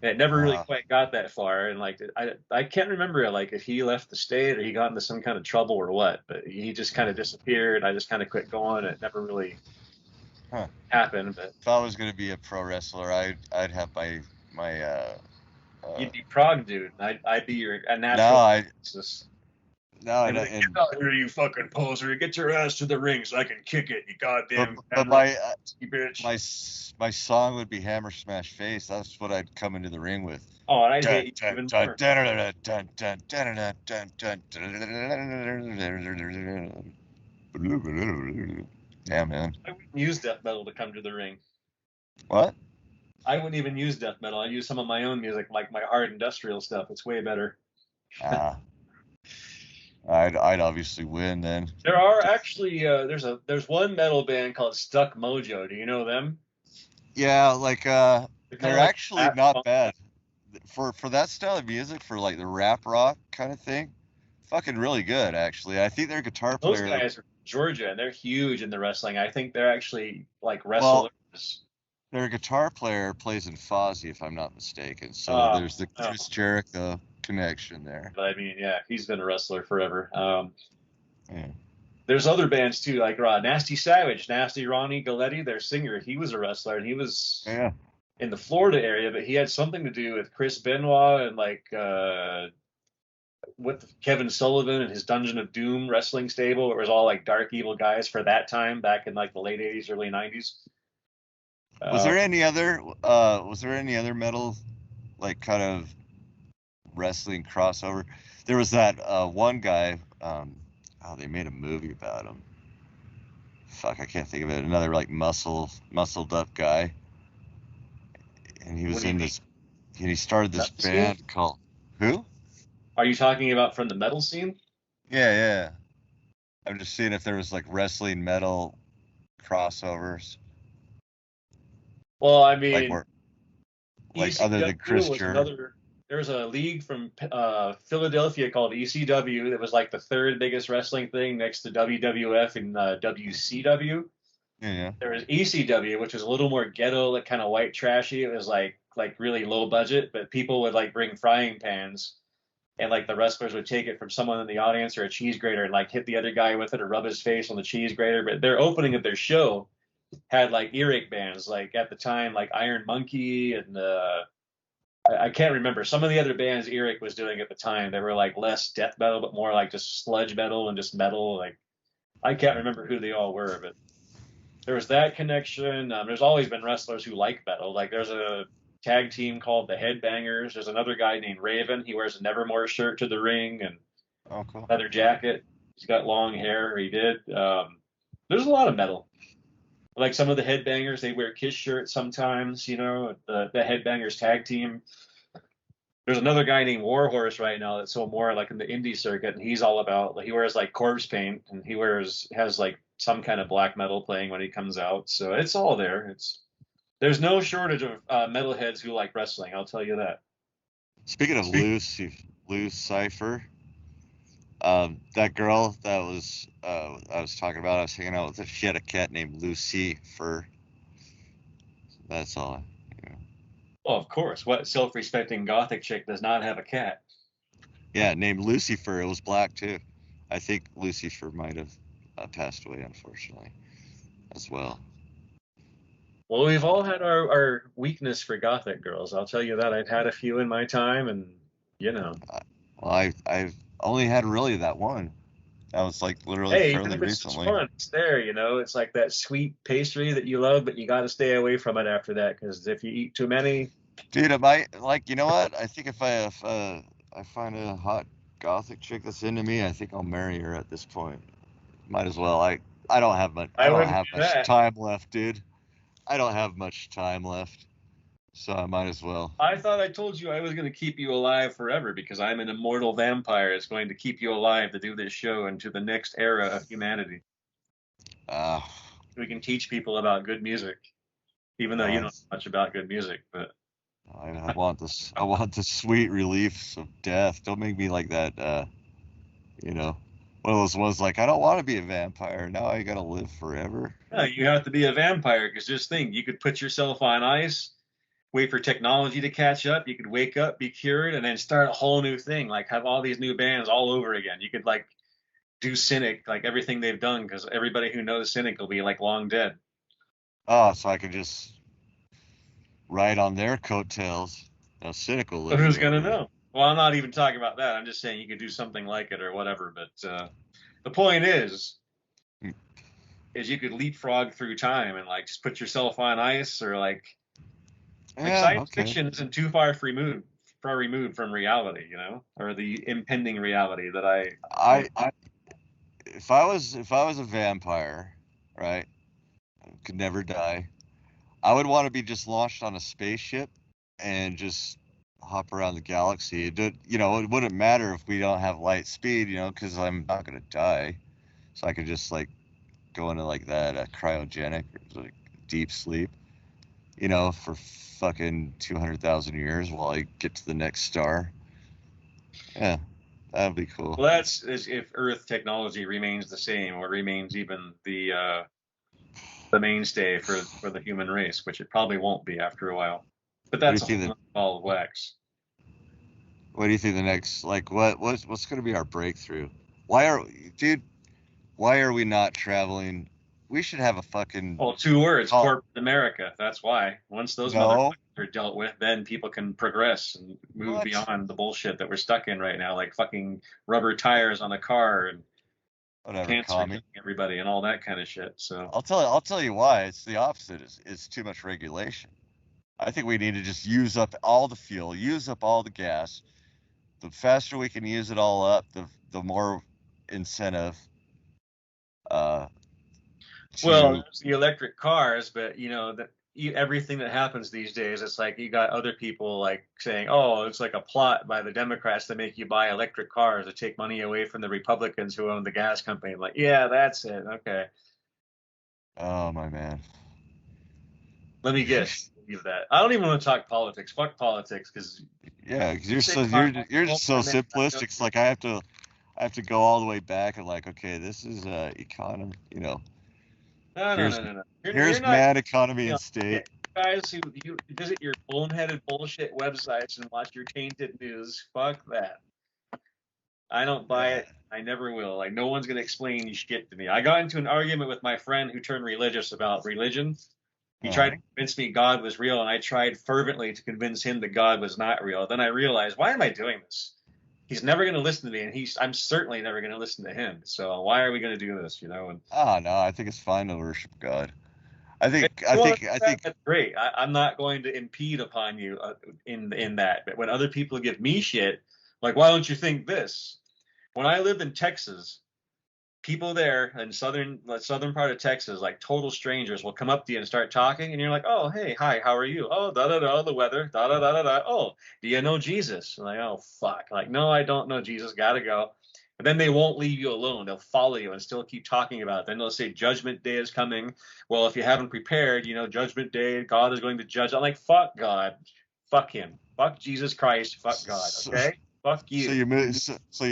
And it never really quite got that far, and like I can't remember like if he left the state or he got into some kind of trouble or what, but he just kind of disappeared. I just kind of quit going. It never really happened. But if I was gonna be a pro wrestler, I'd have my you'd be Prague, dude. I'd be a natural. No, I don't. Get out here, you fucking poser! Get your ass to the ring so I can kick it, you goddamn. But bitch. my song would be Hammer Smash Face. That's what I'd come into the ring with. Oh, and I'd hate you even more. Yeah, man. I wouldn't use death metal to come to the ring. What? I wouldn't even use death metal. I use some of my own music, like my hard industrial stuff. It's way better. I'd obviously win then. There are actually there's one metal band called Stuck Mojo. Do you know them? Yeah, like they're actually not bad for that style of music, for like the rap rock kind of thing. Fucking really good, actually. I think their guitar player. Those guys are from Georgia, and they're huge in the wrestling. I think they're actually like wrestlers. Their guitar player plays in Fozzy, if I'm not mistaken. So there's the Chris Jericho connection there. But I mean, yeah, he's been a wrestler forever. There's other bands too, like Nasty Savage, Nasty Ronnie Galletti, their singer. He was a wrestler, and he was in the Florida area, but he had something to do with Chris Benoit and like Kevin Sullivan and his Dungeon of Doom wrestling stable. It was all like dark evil guys for that time, back in like the late '80s, early '90s. Was there any other metal, like kind of wrestling crossover? There was that one guy. They made a movie about him. Fuck, I can't think of it. Another like muscled up guy, and he was in this. And he started this band called who? Are you talking about from the metal scene? Yeah. I'm just seeing if there was like wrestling metal crossovers. Well, I mean, like other than Chris Jericho. There's a league from Philadelphia called ECW that was like the third biggest wrestling thing next to WWF and WCW. Yeah. There was ECW, which was a little more ghetto, like kind of white trashy. It was like really low budget, but people would like bring frying pans and like the wrestlers would take it from someone in the audience or a cheese grater and like hit the other guy with it or rub his face on the cheese grater. But their opening of their show had like earache bands, like at the time, like Iron Monkey and I can't remember some of the other bands Earache was doing at the time. They were like less death metal, but more like just sludge metal and just metal. Like I can't remember who they all were, but there was that connection. There's always been wrestlers who like metal. Like there's a tag team called the Headbangers. There's another guy named Raven. He wears a Nevermore shirt to the ring and cool. leather jacket. He's got long hair. He did. There's a lot of metal. Like some of the Headbangers, they wear Kiss shirts sometimes. You know, the Headbangers tag team. There's another guy named Warhorse right now that's so more like in the indie circuit, and he's all about, like, he wears like corpse paint and has like some kind of black metal playing when he comes out. So it's all there. There's no shortage of metalheads who like wrestling. I'll tell you that. Speaking of loose Cypher, that girl that was I was talking about, I was hanging out with her. She had a cat named Lucy Fur. That's all. Oh, of course. What self-respecting gothic chick does not have a cat? Yeah, named Lucifer. It was black too. I think Lucifer might have passed away, unfortunately, as well. Well, we've all had our weakness for gothic girls. I'll tell you that. I've had a few in my time, and you know. Well, I've only had really that one. That was like literally fairly recently. Fun. It's there, you know. It's like that sweet pastry that you love, but you got to stay away from it after that, because if you eat too many, dude, it might, like, you know what? I think if I find a hot gothic chick that's into me, I think I'll marry her at this point. Might as well. I don't have much. I don't have much time left, dude. I don't have much time left, so I might as well. I thought I told you I was going to keep you alive forever because I'm an immortal vampire. It's going to keep you alive to do this show into the next era of humanity. We can teach people about good music, even though you don't know much about good music. But I want this. I want the sweet reliefs of death. Don't make me like that. You know, one of those ones like, I don't want to be a vampire. Now I got to live forever. No, you have to be a vampire because just think, you could put yourself on ice, wait for technology to catch up. You could wake up, be cured, and then start a whole new thing. Like have all these new bands all over again. You could like do Cynic, like everything they've done, because everybody who knows Cynic will be like long dead. Oh, so I could just ride on their coattails. Now Cynic will live. But who's gonna know? Well, I'm not even talking about that. I'm just saying you could do something like it or whatever. But the point is you could leapfrog through time and like just put yourself on ice, or like science fiction isn't too far removed from reality, you know, or the impending reality that I if I was a vampire, right, could never die, I would want to be just launched on a spaceship and just hop around the galaxy. You know, it wouldn't matter if we don't have light speed, you know, because I'm not gonna die, so I could just like go into like that cryogenic, like deep sleep, you know, for fucking 200,000 years while I get to the next star. Yeah, that'd be cool. Well, that's if Earth technology remains the same, or remains even the mainstay for the human race, which it probably won't be after a while. But that's a ball of wax. What do you think the next, like, what's going to be our breakthrough? Why are we not traveling? We should have a fucking... Well, 2 words, corporate America. That's why. Once those motherfuckers are dealt with, then people can progress and move beyond the bullshit that we're stuck in right now, like fucking rubber tires on a car and cancer everybody and all that kind of shit. So I'll tell you why. It's the opposite. It's too much regulation. I think we need to just use up all the fuel, use up all the gas. The faster we can use it all up, the more incentive. Well, there's the electric cars, but you know that everything that happens these days, it's like you got other people like saying, "Oh, it's like a plot by the Democrats to make you buy electric cars to take money away from the Republicans who own the gas company." Like, yeah, that's it. Okay. Oh my man. Let me guess. That I don't even want to talk politics. Fuck politics, because you're just so simplistic. It's like I have to go all the way back and like, okay, this is economy, you know. No. Here's mad economy and state. Guys who you visit your boneheaded bullshit websites and watch your tainted news, fuck that. I don't buy it. I never will. Like, no one's gonna explain shit to me. I got into an argument with my friend who turned religious about religion. He tried to convince me God was real, and I tried fervently to convince him that God was not real. Then I realized, why am I doing this? He's never going to listen to me, and I'm certainly never going to listen to him. So why are we going to do this? You know? And Oh no, I think it's fine to worship God. I think that's great. I'm not going to impede upon you in that. But when other people give me shit, like, why don't you think this? When I lived in Texas, people there in southern part of Texas, like total strangers, will come up to you and start talking, and you're like, oh, hey, hi, how are you? Oh, da da da, the weather, da da da da da. Oh, do you know Jesus? I'm like, oh fuck, like, no, I don't know Jesus, gotta go. But then they won't leave you alone. They'll follow you and still keep talking about it. Then they'll say Judgment Day is coming. Well, if you haven't prepared, you know, Judgment Day, God is going to judge. I'm like, fuck God, fuck him, fuck Jesus Christ, fuck God. Okay. Fuck you. So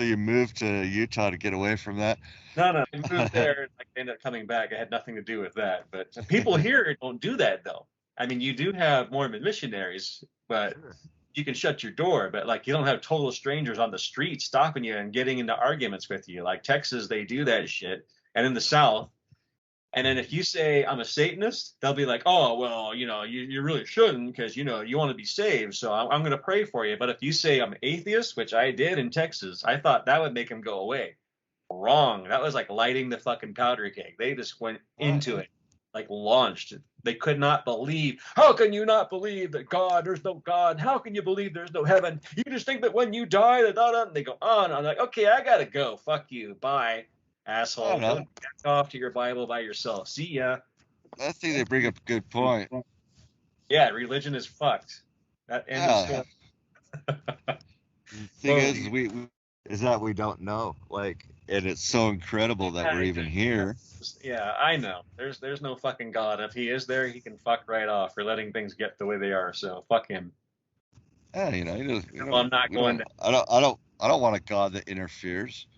you moved to Utah to get away from that? No. I moved there and I ended up coming back. I had nothing to do with that. But people here don't do that though. I mean, you do have Mormon missionaries, but you can shut your door. But like, you don't have total strangers on the street stopping you and getting into arguments with you. Like Texas, they do that shit. And in the South, and then if you say I'm a Satanist, they'll be like, oh, well, you know, you really shouldn't because, you know, you want to be saved. So I'm going to pray for you. But if you say I'm atheist, which I did in Texas, I thought that would make them go away. Wrong. That was like lighting the fucking powder keg. They just went into it, like launched. They could not believe. How can you not believe that there's no God? How can you believe there's no heaven? You just think that when you die, and they go on. I'm like, okay, I got to go. Fuck you. Bye. Asshole. Go back off to your Bible by yourself. See ya. I think they bring up a good point. Yeah, religion is fucked. That end of story. The thing is that we don't know. Like, and it's so incredible that we're even here. Yeah, I know. There's no fucking God. If he is there, he can fuck right off for letting things get the way they are. So fuck him. Yeah, you know, I'm not going to. I don't want a God that interferes.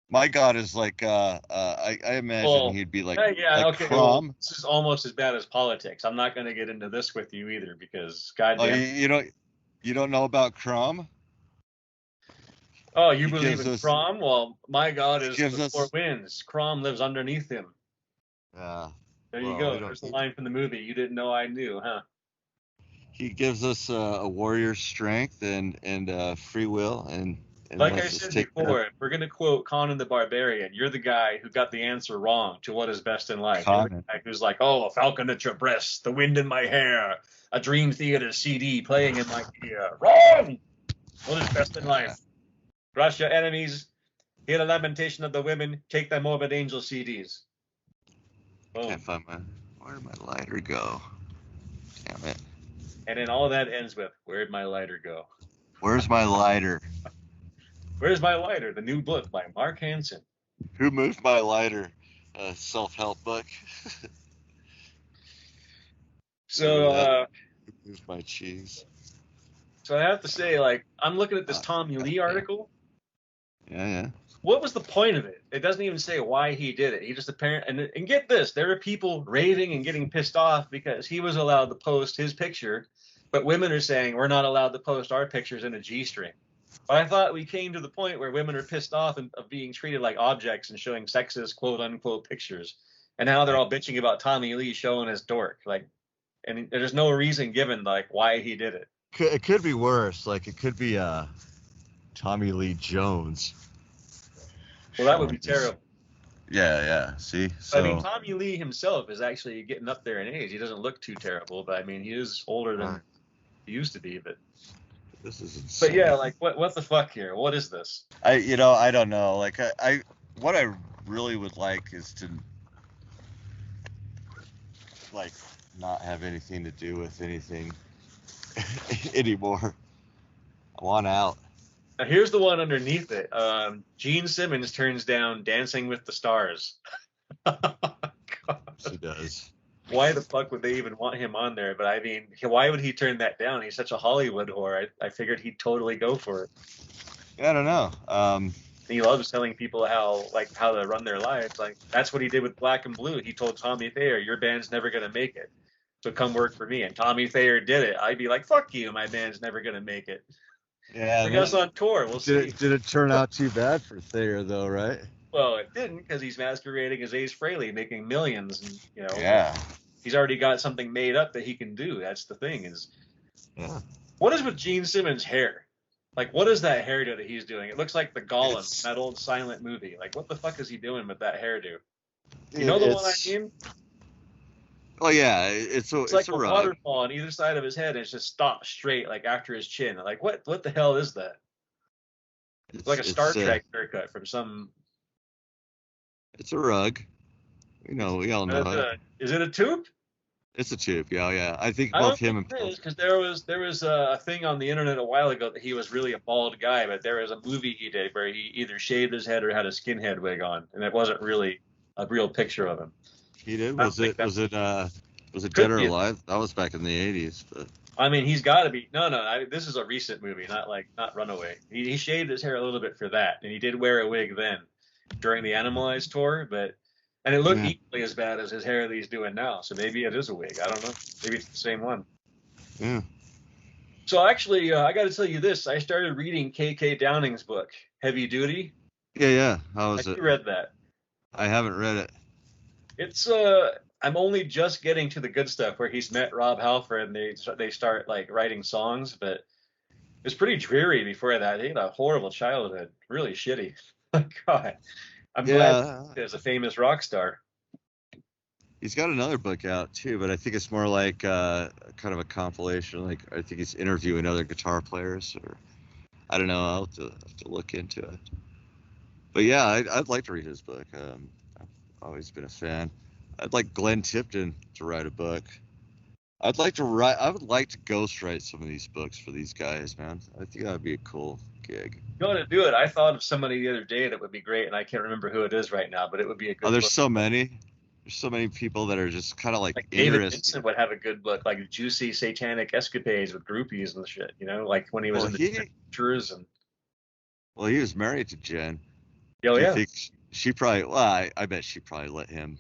My God is like, I imagine he'd be like, okay. Crom. Well, this is almost as bad as politics. I'm not going to get into this with you either because goddamn. You don't know about Crom? Oh, you believe in Crom? Well, my God is the four winds. Crom lives underneath him. Yeah. There you go. There's the line from the movie. You didn't know I knew, huh? He gives us a warrior's strength and free will and like I said before, if we're going to quote Conan the Barbarian, you're the guy who got the answer wrong to what is best in life. You're the guy who's like, oh, a falcon at your breast, the wind in my hair, a Dream Theater CD playing in my ear. Wrong! What is best in life? Crush your enemies, hear the lamentation of the women, take their Morbid Angel CDs. Boom. Can't find where'd my lighter go? Damn it. And then all that ends with, where'd my lighter go? Where's my lighter? Where's My Lighter? The new book by Mark Hansen. Who moved my lighter? Self-help book. So, who moved my cheese? So I have to say, like, I'm looking at this Tommy Lee article. Yeah. What was the point of it? It doesn't even say why he did it. He just apparently, and get this, there are people raving and getting pissed off because he was allowed to post his picture, but women are saying we're not allowed to post our pictures in a G-string. But I thought we came to the point where women are pissed off of being treated like objects and showing sexist quote unquote pictures. And now they're all bitching about Tommy Lee showing his dork. Like, and there's no reason given like why he did it. It could be worse. Like it could be Tommy Lee Jones. Well, that would be terrible. Yeah. See? So, I mean, Tommy Lee himself is actually getting up there in age. He doesn't look too terrible, but I mean, he is older than he used to be. But this is insane. But yeah, like what the fuck here? What is this? I don't know. Like what I really would like is to like not have anything to do with anything anymore. I want out. Now here's the one underneath it. Gene Simmons turns down Dancing with the Stars. She does. Why the fuck would they even want him on there? But I mean, why would he turn that down? He's such a Hollywood whore. I figured he'd totally go for it. Yeah, I don't know. He loves telling people how to run their lives. Like that's what he did with Black and Blue. He told Tommy Thayer, "Your band's never gonna make it, so come work for me." And Tommy Thayer did it. I'd be like, "Fuck you, my band's never gonna make it." Yeah, Bring us on tour. We'll see. did it turn out too bad for Thayer though, right? Well, it didn't because he's masquerading as Ace Frehley, making millions, and Yeah. he's already got something made up that he can do. That's the thing. Is Yeah. what is with Gene Simmons' hair? Like, what is that hairdo that he's doing? It looks like the Gollum, that old silent movie. Like, what the fuck is he doing with that hairdo? You know the one I mean? Oh yeah, it's like a a rug. waterfall on either side of his head, and it's just stopped straight, like after his chin. Like, what the hell is that? It's like a Star Trek haircut from some. It's a rug. We all know it. Is it a tube? It's a tube. Yeah. I think I both don't him think and it is, because there was a thing on the internet a while ago that he was really a bald guy, but there was a movie he did where he either shaved his head or had a skinhead wig on, and it wasn't really a real picture of him. He did. Was it Dead or Alive? That was back in the 80s. But I mean, he's got to be. No. This is a recent movie, not Runaway. He shaved his hair a little bit for that, and he did wear a wig then during the Animalized tour, and it looked equally as bad as his hair that he's doing now. So maybe it is a wig. I don't know. Maybe it's the same one. Yeah. So actually, I got to tell you this. I started reading K.K. Downing's book, Heavy Duty. Yeah. How is it? Have you read that? I haven't read it. It's I'm only just getting to the good stuff where he's met Rob Halford and they start like writing songs, but it's pretty dreary before that. He had a horrible childhood, really shitty. God, I'm glad he's a famous rock star. He's got another book out too, but I think it's more like kind of a compilation. Like I think he's interviewing other guitar players, or I don't know. I'll have to look into it. But yeah, I'd like to read his book. I've always been a fan. I'd like Glenn Tipton to write a book. I would like to ghostwrite some of these books for these guys, man. I think that'd be a cool gig. You're going to do it. I thought of somebody the other day that would be great, and I can't remember who it is right now, but it would be a good book. There's so many. There's so many people that are just kind of like David Vincent would have a good book, like Juicy Satanic Escapades with Groupies and shit, like when he was in the tours and. Well, he was married to Jen. Oh, yeah. I think she probably, I bet she probably let him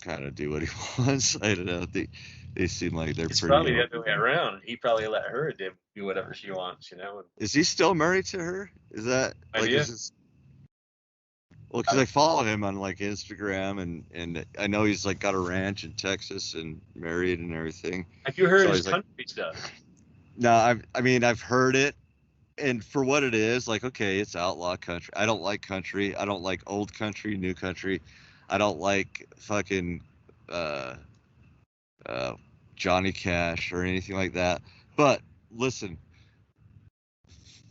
kind of do what he wants. I don't know. They seem like they're it's pretty. Probably the other way around. He probably let her do whatever she wants, Is he still married to her? Is that idea? Well, because I follow him on like Instagram, and I know he's like got a ranch in Texas and married and everything. Have you heard his country stuff? No, I've heard it, and for what it is, like, okay, it's outlaw country. I don't like country. I don't like old country, new country. I don't like fucking Johnny Cash or anything like that. But listen,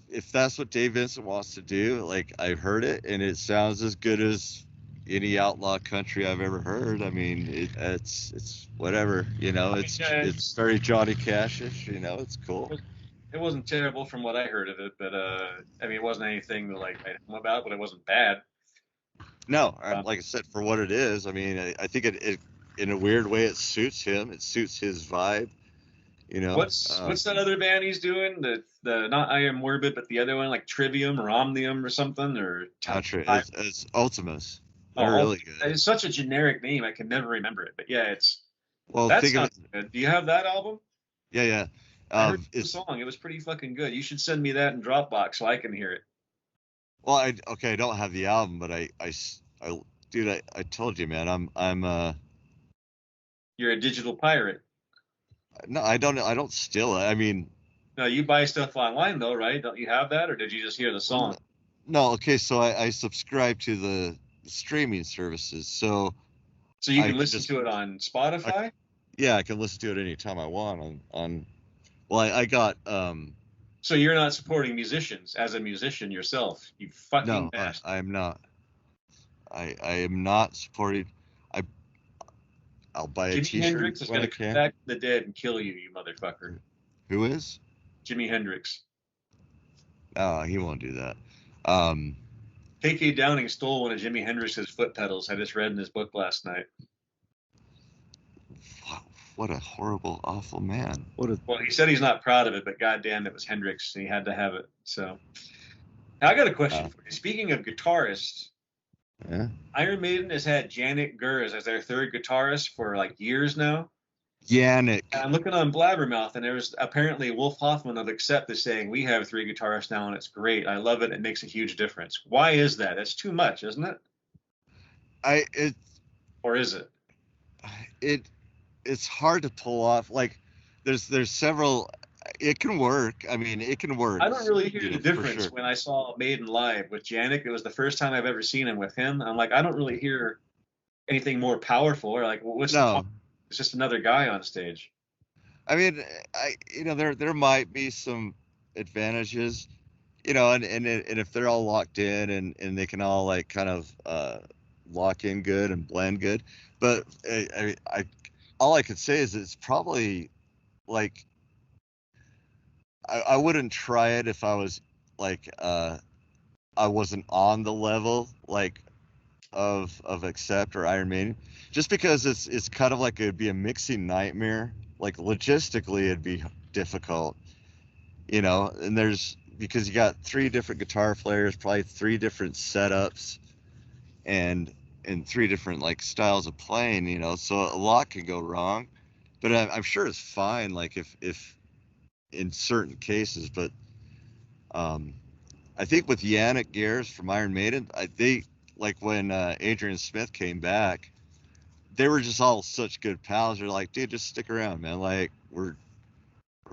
if that's what Dave Vincent wants to do, like, I've heard it, and it sounds as good as any outlaw country I've ever heard. I mean, it's whatever, it's very Johnny Cash-ish, it's cool. It wasn't terrible from what I heard of it, but it wasn't anything to like write home about, but it wasn't bad. No, like I said, for what it is, I mean, I think it in a weird way it suits him. It suits his vibe. What's that other band he's doing? The not I Am Morbid, but the other one, like Trivium or Omnium or something, or it's Ultimus. They're really good. It's such a generic name, I can never remember it. But yeah, well. That sounds good. Do you have that album? Yeah. I heard the song. It was pretty fucking good. You should send me that in Dropbox so I can hear it. Well, I don't have the album, but I told you, man, I'm You're a digital pirate. No, I don't steal it. I mean, no, you buy stuff online though, right? Don't you have that, or did you just hear the song? No, okay, so I subscribe to the streaming services, so you can listen to it on Spotify. I can listen to it anytime I want on. Well, I got. So you're not supporting musicians as a musician yourself, you fucking bastard. No, I am not. I am not supporting. I'll buy a Jimi t-shirt. Hendrix is going to come back from the dead and kill you, you motherfucker. Who is? Jimi Hendrix. Oh, he won't do that. K.K. Downing stole one of Jimi Hendrix's foot pedals. I just read in his book last night. What a horrible, awful man. Well, he said he's not proud of it, but goddamn, it was Hendrix, and he had to have it. So, now I got a question for you. Speaking of guitarists, yeah. Iron Maiden has had Janet Gers as their third guitarist for like years now. Yannick. And I'm looking on Blabbermouth, and there's apparently Wolf Hoffman of Accept is saying we have 3 guitarists now, and it's great. I love it. It makes a huge difference. Why is that? It's too much, isn't it? Or is it? It's hard to pull off. Like, there's several. It can work. I mean, it can work. I don't really hear the difference sure. when I saw Maiden live with Yannick. It was the first time I've ever seen him with him. I'm like, I don't really hear anything more powerful. Or like, what's the point? It's just another guy on stage. I mean, there might be some advantages, and if they're all locked in and they can all like kind of lock in good and blend good, but I all I could say is it's probably like I wouldn't try it if I was like I wasn't on the level like of Accept or Iron Maiden, just because it's kind of like it'd be a mixing nightmare. Like logistically it'd be difficult, and because you got 3 different guitar players, probably 3 different setups and 3 different like styles of playing, so a lot can go wrong, but I'm sure it's fine like if in certain cases. But I think with Yannick Gers from Iron Maiden, they like when Adrian Smith came back, they were just all such good pals. They're like, dude, just stick around, man. Like we're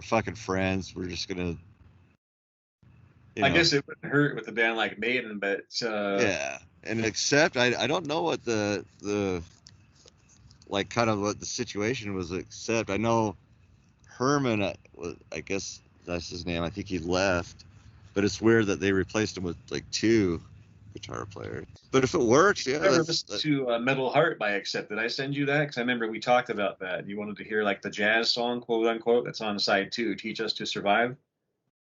fucking friends. We're just gonna. I guess it wouldn't hurt with a band like Maiden, but yeah. And Accept, I don't know what the like kind of what the situation was. Accept, I know Herman, I guess that's his name. I think he left, but it's weird that they replaced him with like 2 guitar players. But if it works, yeah. I never listened to Metal Heart by Accept. Did I send you that? Because I remember we talked about that. You wanted to hear like the jazz song, quote unquote, that's on side 2, Teach Us to Survive.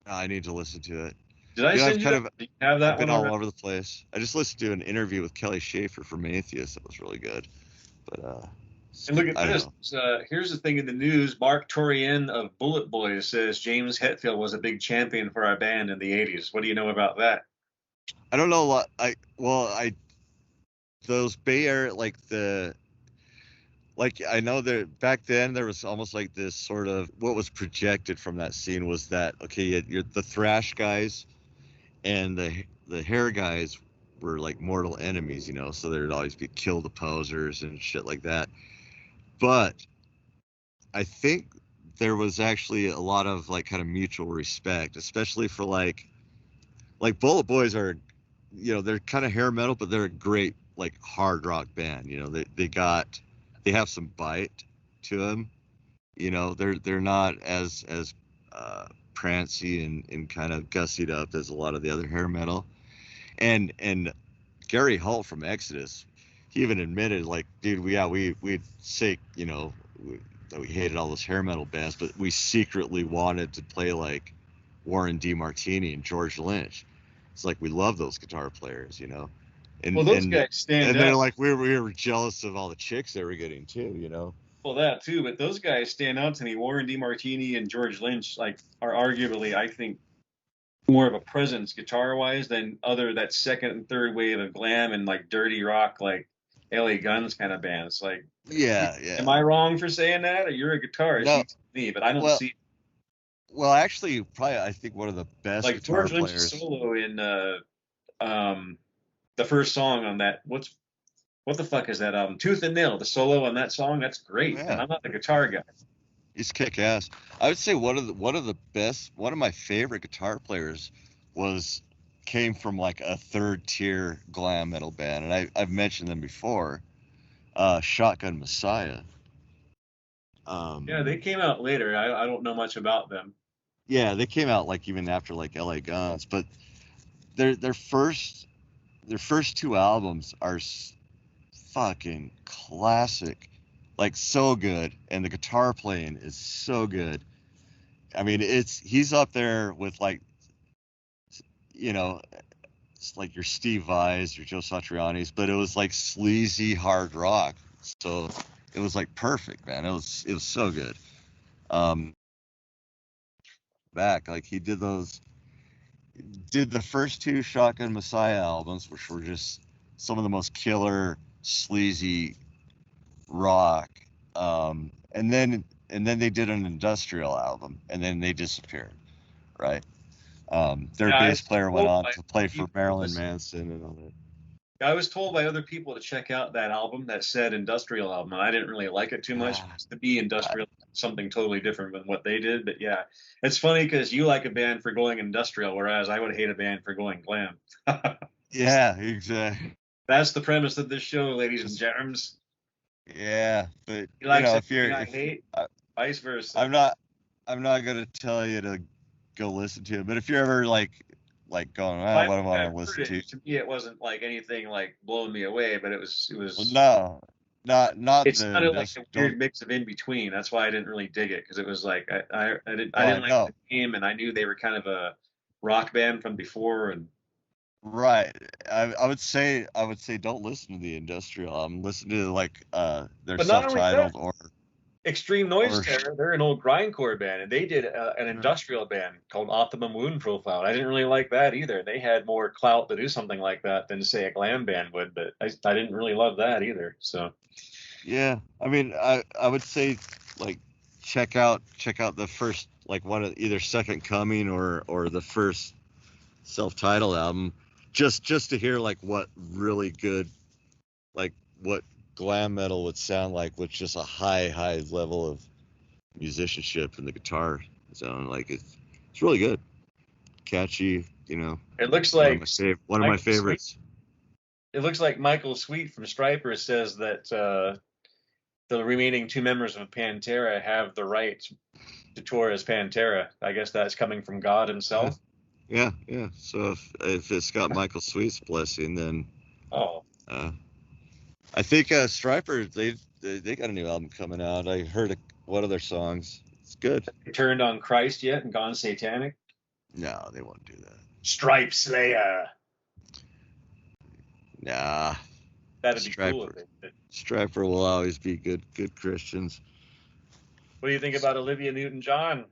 I need to listen to it. Did I send you that? Did you have that I've been one all over the place. I just listened to an interview with Kelly Schaefer from Atheist that was really good. But and look at this. Here's the thing in the news. Mark Torian of Bullet Boys says James Hetfield was a big champion for our band in the 80s. What do you know about that? I don't know a lot. Those Bay Area, I know that back then there was almost like this sort of what was projected from that scene was that, okay, you're the thrash guys and the hair guys were like mortal enemies, so there'd always be kill the posers and shit like that. But I think there was actually a lot of like kind of mutual respect, especially for like Bullet Boys are, they're kind of hair metal, but they're a great like hard rock band. They have some bite to them. They're not as prancy and kind of gussied up as a lot of the other hair metal. And Gary Holt from Exodus, he even admitted, like, dude, we'd say, that we hated all those hair metal bands, but we secretly wanted to play like Warren DeMartini and George Lynch. It's like we love those guitar players, And, well, those guys stand out. And they're like, we were jealous of all the chicks they were getting too, Well, that too, but those guys stand out to me. Warren DeMartini and George Lynch, like, are arguably, I think, more of a presence guitar-wise than that second and third wave of glam and like dirty rock, like LA Guns kind of bands. Like, yeah. Am I wrong for saying that? Or you're a guitarist, no, me, but I don't see. Well, actually, probably I think one of the best like guitar George Lynch's players. solo in the first song on that. What the fuck is that album? Tooth and Nail. The solo on that song, that's great. Yeah. And I'm not the guitar guy. He's kick ass. I would say one of my favorite guitar players came from like a 3rd tier glam metal band, and I've mentioned them before. Shotgun Messiah. Yeah, they came out later. I don't know much about them. Yeah, they came out like even after like LA Guns, but their first 2 albums are fucking classic, like so good, and the guitar playing is so good. I mean, he's up there with like, it's like your Steve Vais, your Joe Satriani's, but it was like sleazy hard rock. So it was like perfect, man. It was so good. Back like he did the first 2 Shotgun Messiah albums, which were just some of the most killer sleazy rock. and then they did an industrial album, and then they disappeared, right? Their Yeah, bass player went on by to play for people to Marilyn listen. Manson and all that. I was told by other people to check out that album, that said industrial album, and I didn't really like it too much. Ah, To be industrial, something totally different than what they did. But yeah, it's funny because you like a band for going industrial, whereas I would hate a band for going glam. yeah, exactly. That's the premise of this show, ladies and germs. Yeah, but He likes if you're everything I hate, vice versa. I'm not gonna tell you to go listen to it, but if you're ever like going, oh, what do I I've want to heard listen to? it. To me, it wasn't like anything like blowing me away, but it Well, was. no, not It the sounded like a don't. weird mix of in between. That's why I didn't really dig it because it was like I Oh, I didn't like know. the name, and I knew they were kind of a rock band from before, and Right. I would say don't listen to the industrial album. Listen to like their but not only that, self-titled Extreme Noise or Terror, they're an old grindcore band, and they did an industrial band called Optimum Wound Profile. I didn't really like that either. They had more clout to do something like that than say a glam band would, but I didn't really love that either. So yeah. I mean, I would say like check out the first like one of either Second Coming or the first self-titled album just to hear like what really good like what glam metal would sound like with just a high level of musicianship in the guitar zone. Like it's really good, catchy. it looks like One of my Michael Sweet. favorites. It looks like Michael Sweet from Stryper says that the remaining two members of Pantera have the right to tour as Pantera. I guess that's coming from God himself. Yeah. So if it's got Michael Sweet's blessing, then Oh, I think Stryper they got a new album coming out. I heard one of their songs. It's good. they turned on Christ yet and gone satanic? No, they won't do that. Stripe Slayer. Nah. That'd be cool if they did. Stryper will always be good Christians. What do you think about Olivia Newton-John?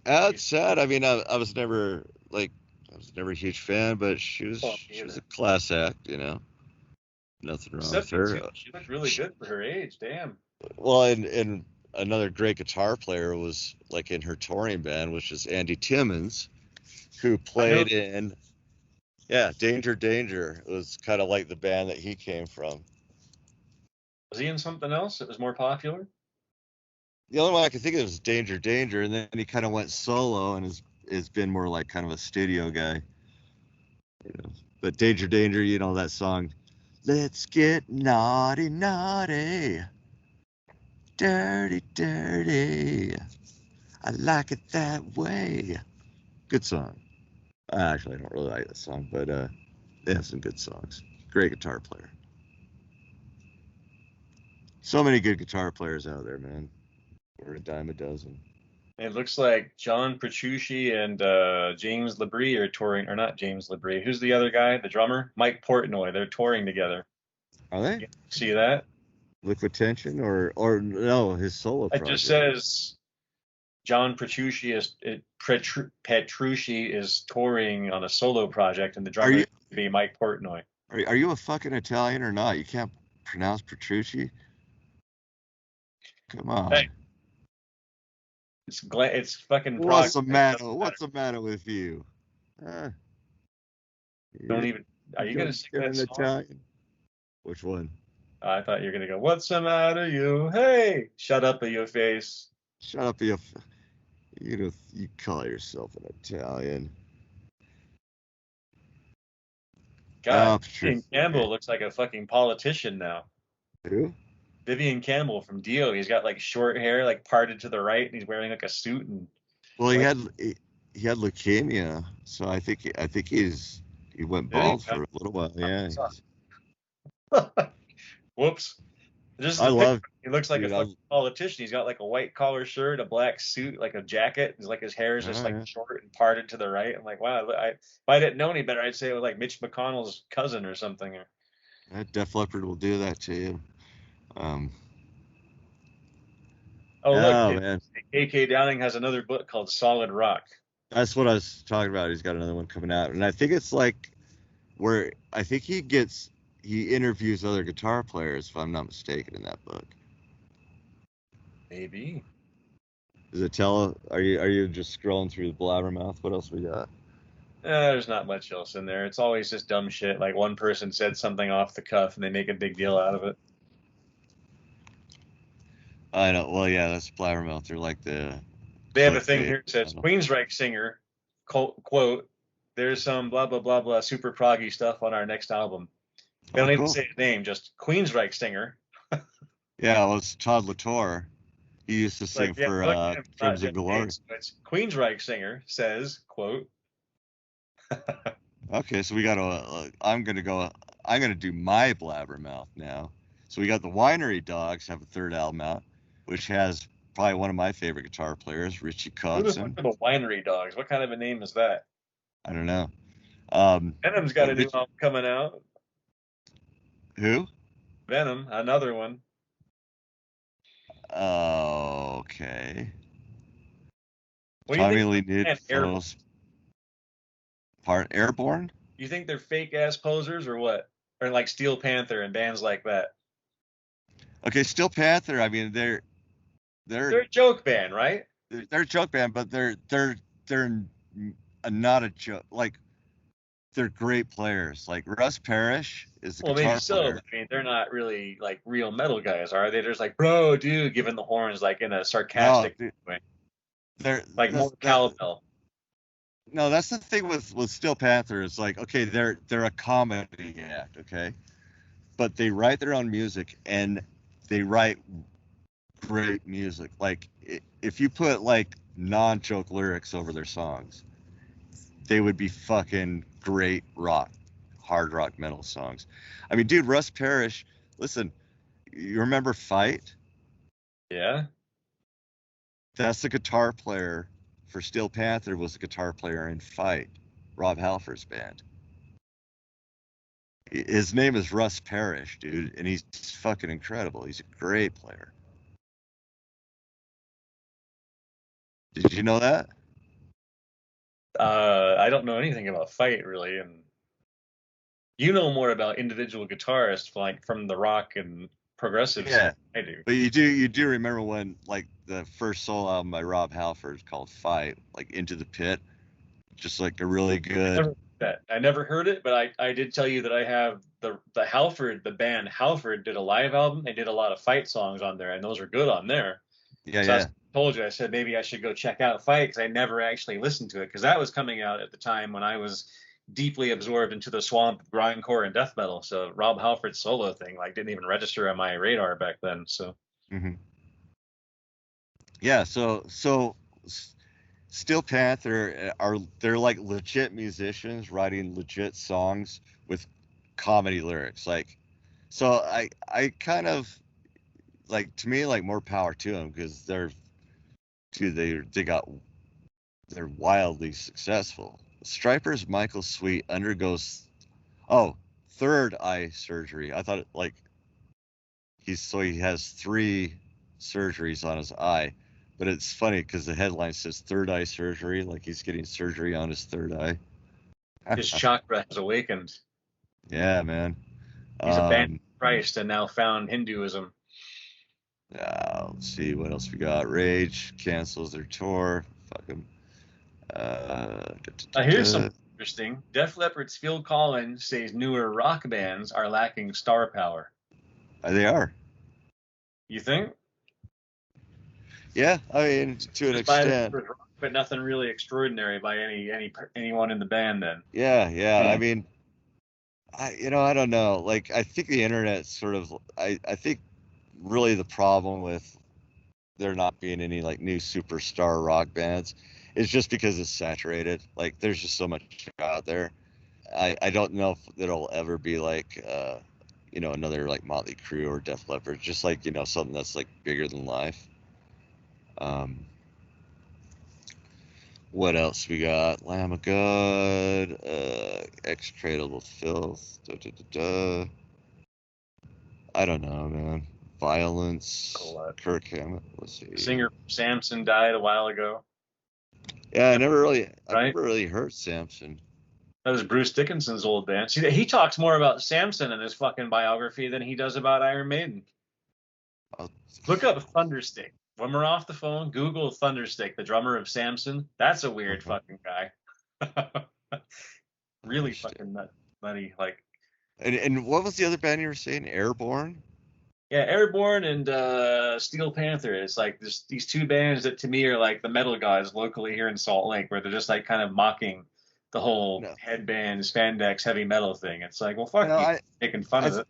It's sad. I mean, I was never a huge fan, but she was a class act, Nothing wrong with her. She looked really good for her age. Damn. Well, and another great guitar player was like in her touring band, which is Andy Timmons, who played in Danger. It was kind of like the band that he came from. Was he in something else that was more popular? The only one I could think of was Danger, and then he kind of went solo and has been more like kind of a studio guy. But Danger, that song, let's get naughty, dirty, I like it that way. Good song. Actually, I don't really like that song, but they have some good songs. Great guitar player. So many good guitar players out there, man. We're a dime a dozen. It looks like John Petrucci and James Labrie are touring, or not James Labrie. Who's the other guy, the drummer? Mike Portnoy. They're touring together. Are they? You see that? Liquid Tension or no, his solo project. It just says John Petrucci is touring on a solo project, and the drummer would be Mike Portnoy. Are you a fucking Italian or not? You can't pronounce Petrucci? Come on. Hey. It's fucking. What's the matter with you? Don't even. Are you gonna sing that song? Italian? Which one? I thought you were gonna go. What's the matter, you? Hey, shut up, your face. Shut up, you. You call yourself an Italian. God, Vivian Campbell looks like a fucking politician now. Who? Vivian Campbell from Dio. He's got like short hair, like parted to the right, and he's wearing like a suit. And well, he had leukemia, so I think he went bald for a little while. Yeah. Whoops. He looks like a fucking politician. He's got like a white collar shirt, a black suit, like a jacket. He's like his hair is just like short and parted to the right. I'm like, wow. If I didn't know any better, I'd say it was like Mitch McConnell's cousin or something. Def Leppard will do that to you. Man. A.K. Downing has another book called Solid Rock. That's what I was talking about. He's got another one coming out, and I think it's like where I think he interviews other guitar players, if I'm not mistaken, in that book. Maybe. Does it tell? Are you just scrolling through the blabbermouth? What else we got? There's not much else in there. It's always just dumb shit. Like one person said something off the cuff and they make a big deal out of it. I know. Well, yeah, that's blabbermouth. They're like the They have a thing clickbait. here that says Queensryche singer, quote, there's some blah, blah, blah, blah, super proggy stuff on our next album. They don't even Cool. say his name, just Queensryche singer. Yeah, well, it's Todd Latour. He used to sing for Crimson Glory. So it's Queensryche singer says, quote. Okay, so we got I'm gonna do my blabbermouth now. So we got the Winery Dogs have a third album out, which has probably one of my favorite guitar players, Richie Who the fuck Kotzen. are the Winery Dogs? What kind of a name is that? I don't know. Venom's got a new album coming out. Who? Venom, another one. Okay. What do you Tommy think? Lee Need part Airbourne? You think they're fake ass posers or what? Or like Steel Panther and bands like that? Okay, Steel Panther. I mean, they're a joke band, right? They're a joke band, but they're not a joke. Like they're great players. Like Russ Parrish is a guitar maybe so. player. I mean, they're not really like real metal guys, are they? They're just like, bro, dude, giving the horns like in a sarcastic way. They're like more cowbell. No, that's the thing with Steel Panther. It's like, okay, they're a comedy act, okay, but they write their own music and they write great music. Like if you put like non-joke lyrics over their songs, they would be fucking great hard rock metal songs. I mean, dude, Russ Parrish, listen, you remember Fight? Yeah. That's the guitar player for Steel Panther, was a guitar player in Fight, Rob Halford's band. His name is Russ Parrish, dude, and he's fucking incredible. He's a great player. Did you know that? I don't know anything about Fight really, and you know more about individual guitarists like from the rock and progressive Yeah, I do. But you do remember when like the first solo album by Rob Halford called Fight, like Into the Pit, just like a really good. I never heard it, but I did tell you that I have the Halford, the band Halford did a live album. They did a lot of Fight songs on there, and those are good on there. Yeah, so yeah. I told you, I said maybe I should go check out Fight because I never actually listened to it because that was coming out at the time when I was deeply absorbed into the swamp of grindcore and death metal. So Rob Halford's solo thing like didn't even register on my radar back then. So. Mm-hmm. Yeah. So Steel Panther they're like legit musicians writing legit songs with comedy lyrics. Like, so I kind of like, to me, like, more power to them because they're wildly successful. Striper's Michael Sweet undergoes third eye surgery. I thought like he has 3 surgeries on his eye, but it's funny because the headline says third eye surgery, like he's getting surgery on his third eye. His chakra has awakened. Yeah, man. He's abandoned Christ and now found Hinduism. Let's see what else we got. Rage cancels their tour. Fuck them. Here's something interesting. Def Leppard's Phil Collins says newer rock bands are lacking star power. They are. You think? Yeah, I mean, to an extent. But nothing really extraordinary by anyone in the band then. Yeah. I mean, I don't know. Like, I think the internet sort of, I think really the problem with there not being any like new superstar rock bands is just because it's saturated. Like, there's just so much out there. I don't know if it'll ever be like another like Motley Crue or Def Leppard, just like something that's like bigger than life. What else we got? Lamb of God, Execrable Filth. I don't know, man. Violence. Kirk Hammett. Let's see. Singer Samson died a while ago. Yeah, I never really heard Samson. That was Bruce Dickinson's old band. See, he talks more about Samson in his fucking biography than he does about Iron Maiden. Look up Thunderstick. when we're off the phone, Google Thunderstick, the drummer of Samson. That's a weird fucking guy. Really fucking nutty. Like, And what was the other band you were saying? Airbourne? yeah, Airbourne and Steel Panther. It's like these two bands that to me are like the metal guys locally here in Salt Lake, where they're just like kind of mocking the whole No, headband, spandex, heavy metal thing. It's like, well, fuck no, you, making fun I of it.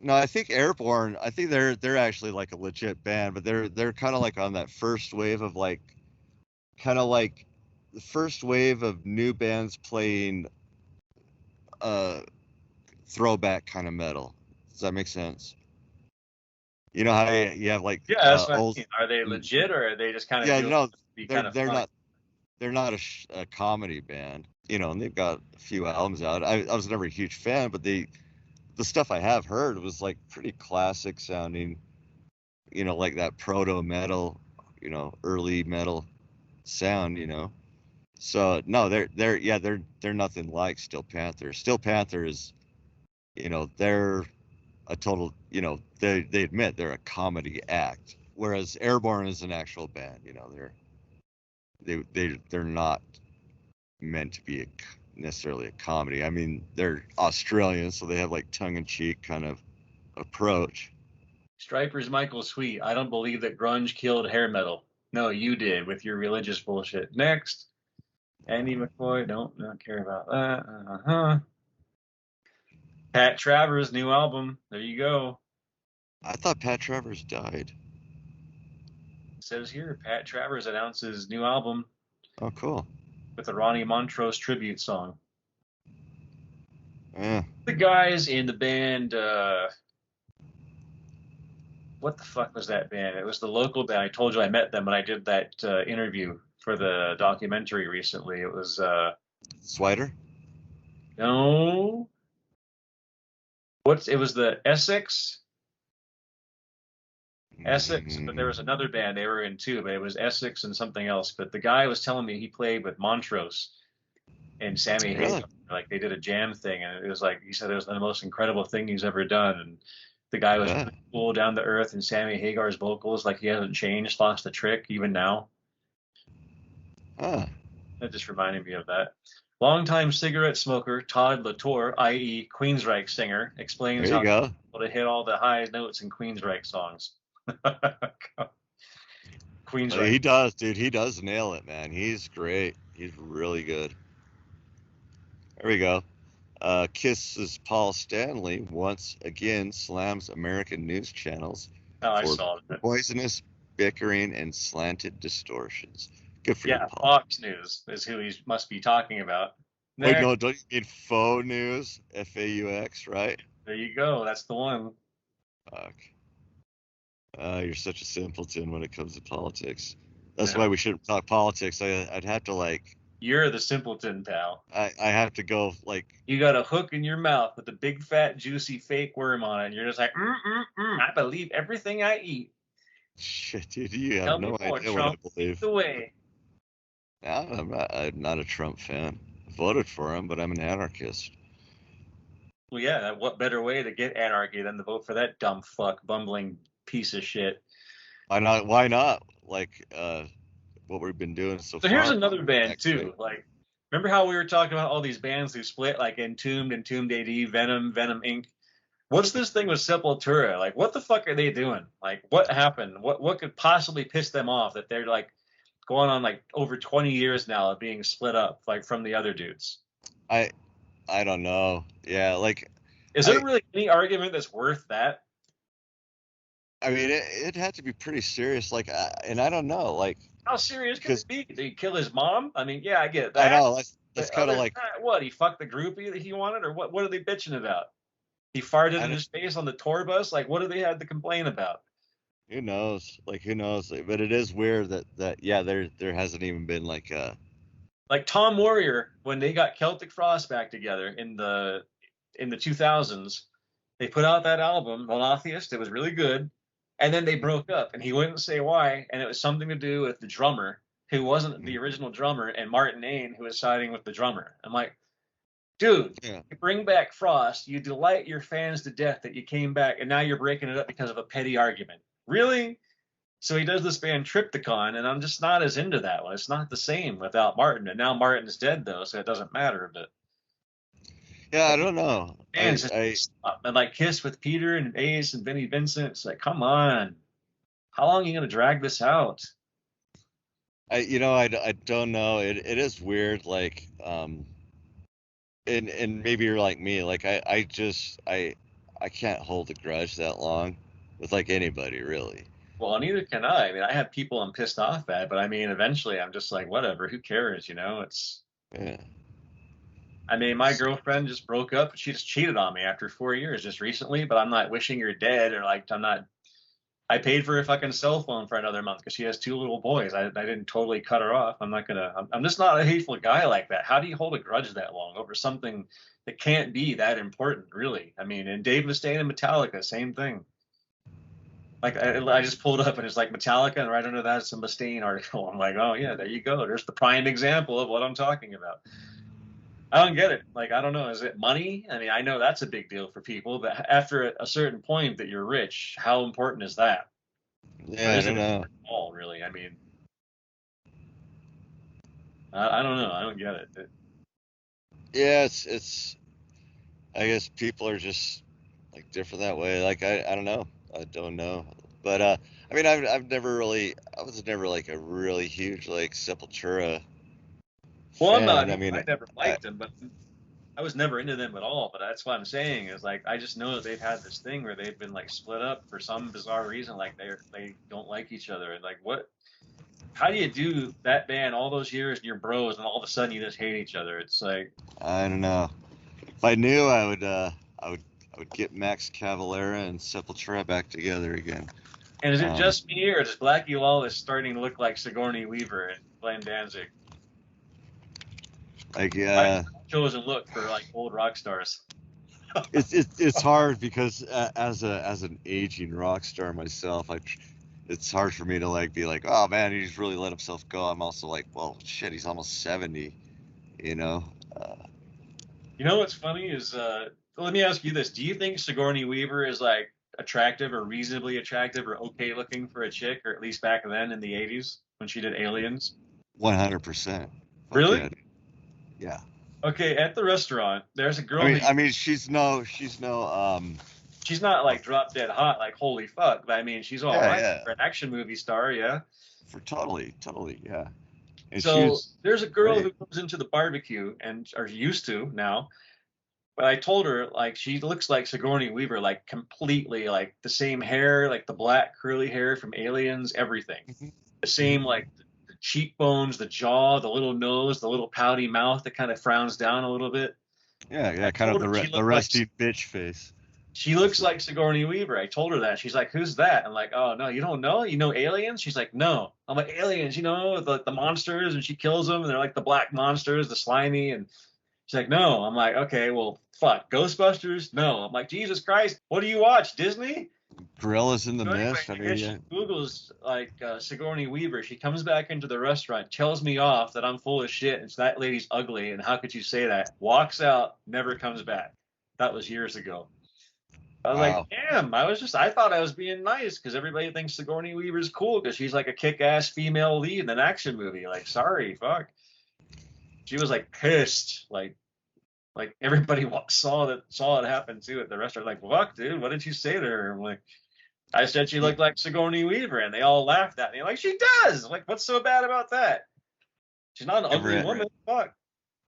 no, I think Airbourne. I think they're actually like a legit band, but they're kind of like on that first wave of like, kind of like the first wave of new bands playing throwback kind of metal. Does that make sense? You know how you have like Yeah, that's what I old. mean. Are they legit or are they just kind of Yeah, doing it no, to be they're kind of they're funny? not they're not a comedy band. You know, and they've got a few albums out. I was never a huge fan, but the stuff I have heard was like pretty classic sounding. You know, like that proto metal, you know, early metal sound. You know, so no, they're nothing like Steel Panther. Steel Panther is, you know, they're a total, you know, they admit they're a comedy act, whereas Airborne is an actual band. You know, they're not meant to be necessarily a comedy. I mean, they're Australian, so they have like tongue-in-cheek kind of approach. Striper's Michael Sweet. I don't believe that grunge killed hair metal. No, you did with your religious bullshit. Next, Andy McCoy. Don't care about that. Pat Travers' new album. There you go. I thought Pat Travers died. It says here, Pat Travers announces new album Oh, cool. with a Ronnie Montrose tribute song. Yeah. The guys in the band, what the fuck was that band? It was the local band. I told you I met them when I did that interview for the documentary recently. It was Swider? no, it was the Essex, but there was another band they were in too, but it was Essex and something else. But the guy was telling me he played with Montrose and Sammy Really? Hagar. Like they did a jam thing, and it was like he said it was the most incredible thing he's ever done. And the guy was Yeah. really cool, down to earth, and Sammy Hagar's vocals, like he hasn't changed, lost a trick even now. Ah. That just reminded me of that. Longtime cigarette smoker Todd Latour, i.e., Queensryche singer, explains There you how go. to hit all the high notes in Queensryche songs. Queensryche. He does, dude. He does nail it, man. He's great. He's really good. There we go. Kiss's Paul Stanley once again slams American news channels Oh, I for saw it. poisonous bickering and slanted distortions. Good for you, Yeah, Paul. Fox News is who he must be talking about. Wait, Next, no, don't you mean faux news? F-A-U-X, right? there you go. That's the one. Fuck. You're such a simpleton when it comes to politics. That's why we shouldn't talk politics. I'd have to like, You're the simpleton, pal. I have to go like, You got a hook in your mouth with a big, fat, juicy fake worm on it. And you're just like, I believe everything I eat. shit, dude, you have Tell me no more, idea what I Trump. believe. The way. No, I'm not a Trump fan. I voted for him, but I'm an anarchist. Well, yeah, what better way to get anarchy than to vote for that dumb fuck, bumbling piece of shit? Why not? Why not? Like, what we've been doing so So far. here's another band, Actually. too. Like, remember how we were talking about all these bands who split, like Entombed, Entombed AD, Venom, Venom Inc.? What's this thing with Sepultura? Like, what the fuck are they doing? Like, what happened? What could possibly piss them off that they're like going on like over 20 years now of being split up like from the other dudes? I don't know. Yeah, like Is there really any argument that's worth that? I mean, it had to be pretty serious. Like, and I don't know. Like, How serious could because it be? Did he kill his mom? I mean, yeah, I get I that. know that's But kind other of than like that, what, he fucked the groupie that he wanted, or what? What are they bitching about? He farted I in don't. his face on the tour bus. Like, what do they have to complain about? Who knows? Like, who knows? But it is weird that yeah, there hasn't even been like a. Like Tom Warrior, when they got Celtic Frost back together in the 2000s, they put out that album, Monotheist. It was really good, and then they broke up, and he wouldn't say why, and it was something to do with the drummer, who wasn't the original drummer, and Martin Ain, who was siding with the drummer. I'm like, dude, Yeah. you bring back Frost, you delight your fans to death that you came back, and now you're breaking it up because of a petty argument. Really? So he does this band Triptychon, and I'm just not as into that one. It's not the same without Martin, and now Martin's dead though, so it doesn't matter. But Yeah, I don't know. bands just stop. And like Kiss with Peter and Ace and Vinnie Vincent, it's like, come on, how long are you gonna drag this out? I don't know. It is weird, like, and maybe you're like me, like I can't hold a grudge that long with like anybody really. Well, neither can I. I mean, I have people I'm pissed off at, but I mean, eventually I'm just like, whatever, who cares, you know? Yeah. I mean, my girlfriend just broke up. She just cheated on me after 4 years just recently, but I'm not wishing her dead or like, I paid for a fucking cell phone for another month because she has two little boys. I didn't totally cut her off. I'm just not a hateful guy like that. How do you hold a grudge that long over something that can't be that important, really? I mean, and Dave Mustaine and Metallica, same thing. Like I just pulled up and it's like Metallica, and right under that it's a Mustaine article. I'm like, oh yeah, there you go. There's the prime example of what I'm talking about. I don't get it. Like, I don't know. Is it money? I mean, I know that's a big deal for people, but after a certain point that you're rich, how important is that? Yeah, I don't know. At all, really. I mean, I don't know. I don't get it. Yeah, it's. I guess people are just like different that way. Like I don't know. I don't know. But I mean, I was never like a really huge like Sepultura Well, I'm fan. not. I mean, I never liked them, but I was never into them at all. But that's what I'm saying is like I just know that they've had this thing where they've been like split up for some bizarre reason. Like they don't like each other. And like what? How do you do that band all those years and you're bros and all of a sudden you just hate each other? It's like I don't know. If I knew, I would get Max Cavalera and Sepultura back together again. And is it just me, or is Blackie Lawless starting to look like Sigourney Weaver and Glenn Danzig? Like, yeah. Chosen look for like old rock stars. It's hard because as an aging rock star myself, it's hard for me to like be like, oh man, he's really let himself go. I'm also like, well, shit, he's almost 70, you know. You know what's funny is, let me ask you this: do you think Sigourney Weaver is like attractive or reasonably attractive or okay looking for a chick, or at least back then in the 80s when she did Aliens? 100%. Really? Yeah. Okay, at the restaurant, there's a girl. I mean, she's no. She's not like drop dead hot, like holy fuck. But I mean, she's all right for an action movie star, yeah. For totally, yeah. And so there's a girl who comes into the barbecue or used to now. But I told her, like, she looks like Sigourney Weaver, like, completely, like, the same hair, like, the black curly hair from Aliens, everything. The same, like, the cheekbones, the jaw, the little nose, the little pouty mouth that kind of frowns down a little bit. Yeah, kind of the rusty bitch face. She looks like Sigourney Weaver. I told her that. She's like, who's that? I'm like, oh, no, you don't know? You know Aliens? She's like, no. I'm like, Aliens, you know, the monsters, and she kills them, and they're like the black monsters, the slimy, and she's like, no. I'm like, okay, well, fuck. Ghostbusters? No. I'm like, Jesus Christ, what do you watch? Disney? Gorillas in the Mist. I mean, she Googles like Sigourney Weaver. She comes back into the restaurant, tells me off that I'm full of shit, and that lady's ugly, and how could you say that? Walks out, never comes back. That was years ago. I was like, damn, I thought I was being nice because everybody thinks Sigourney Weaver's cool because she's like a kick-ass female lead in an action movie. Like, sorry, fuck. She was like pissed, like everybody saw it happen too at the restaurant. Like, fuck, dude, what did you say to her? I'm like, I said she looked like Sigourney Weaver, and they all laughed at me. Like, she does. Like, what's so bad about that? She's not an ugly woman. Fuck.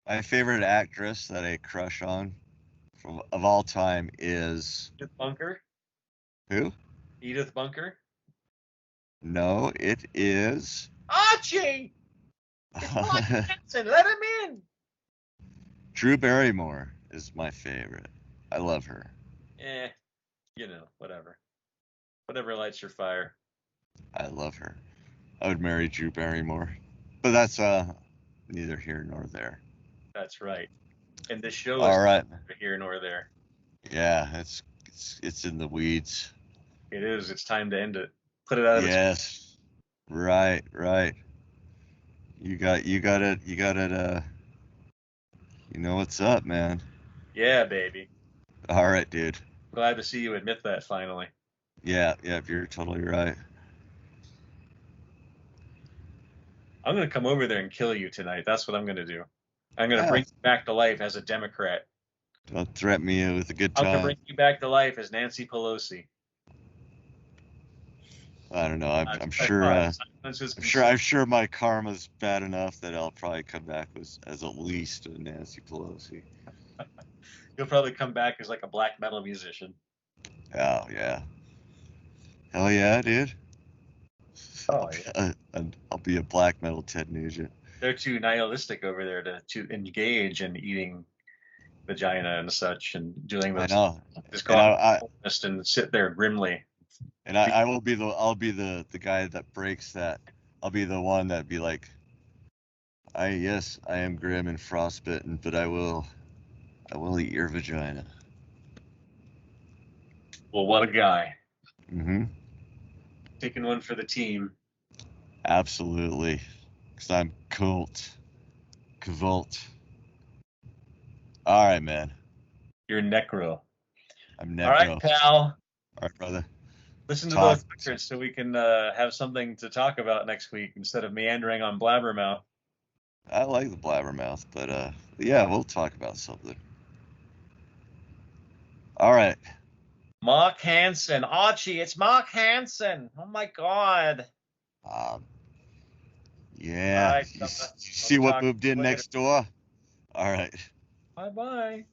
My favorite actress that I crush on of all time is Edith Bunker. Who? Edith Bunker. No, it is Archie. It's Mike Vincent. Let him in. Drew Barrymore is my favorite. I love her. You know, whatever. Whatever lights your fire. I love her. I would marry Drew Barrymore. But that's neither here nor there. That's right. And this show is neither here nor there. Yeah, it's in the weeds. It is. It's time to end it. Put it out of its Right. You got it. You know what's up, man. Yeah, baby. All right, dude. Glad to see you admit that finally. Yeah, you're totally right. I'm gonna come over there and kill you tonight. That's what I'm gonna do. I'm gonna Yeah. bring you back to life as a Democrat. Don't threaten me with a good I'm gonna time. bring you back to life as Nancy Pelosi. I don't know. I'm I sure. thought silence is I'm sure my karma's bad enough that I'll probably come back as at least a Nancy Pelosi. You'll probably come back as like a black metal musician. Oh yeah. Hell yeah, dude. Oh yeah. I'll be a black metal Ted Nugent. They're too nihilistic over there to engage in eating vagina and such and doing I those. know. Just And go out and sit there grimly. I'll be the guy that breaks that. I'll be the one that be like, I am grim and frostbitten, but I will eat your vagina. Well, what a guy. Mm-hmm. Taking one for the team. Absolutely. Because I'm cult. All right, man. You're necro. I'm necro. All right, pal. All right, brother. Listen to those records so we can have something to talk about next week instead of meandering on Blabbermouth. I like the Blabbermouth, but yeah, we'll talk about something. All right. Mark Hansen. Archie, it's Mark Hansen. Oh my God. Yeah. Right, you see what moved in next door? All right. Bye-bye.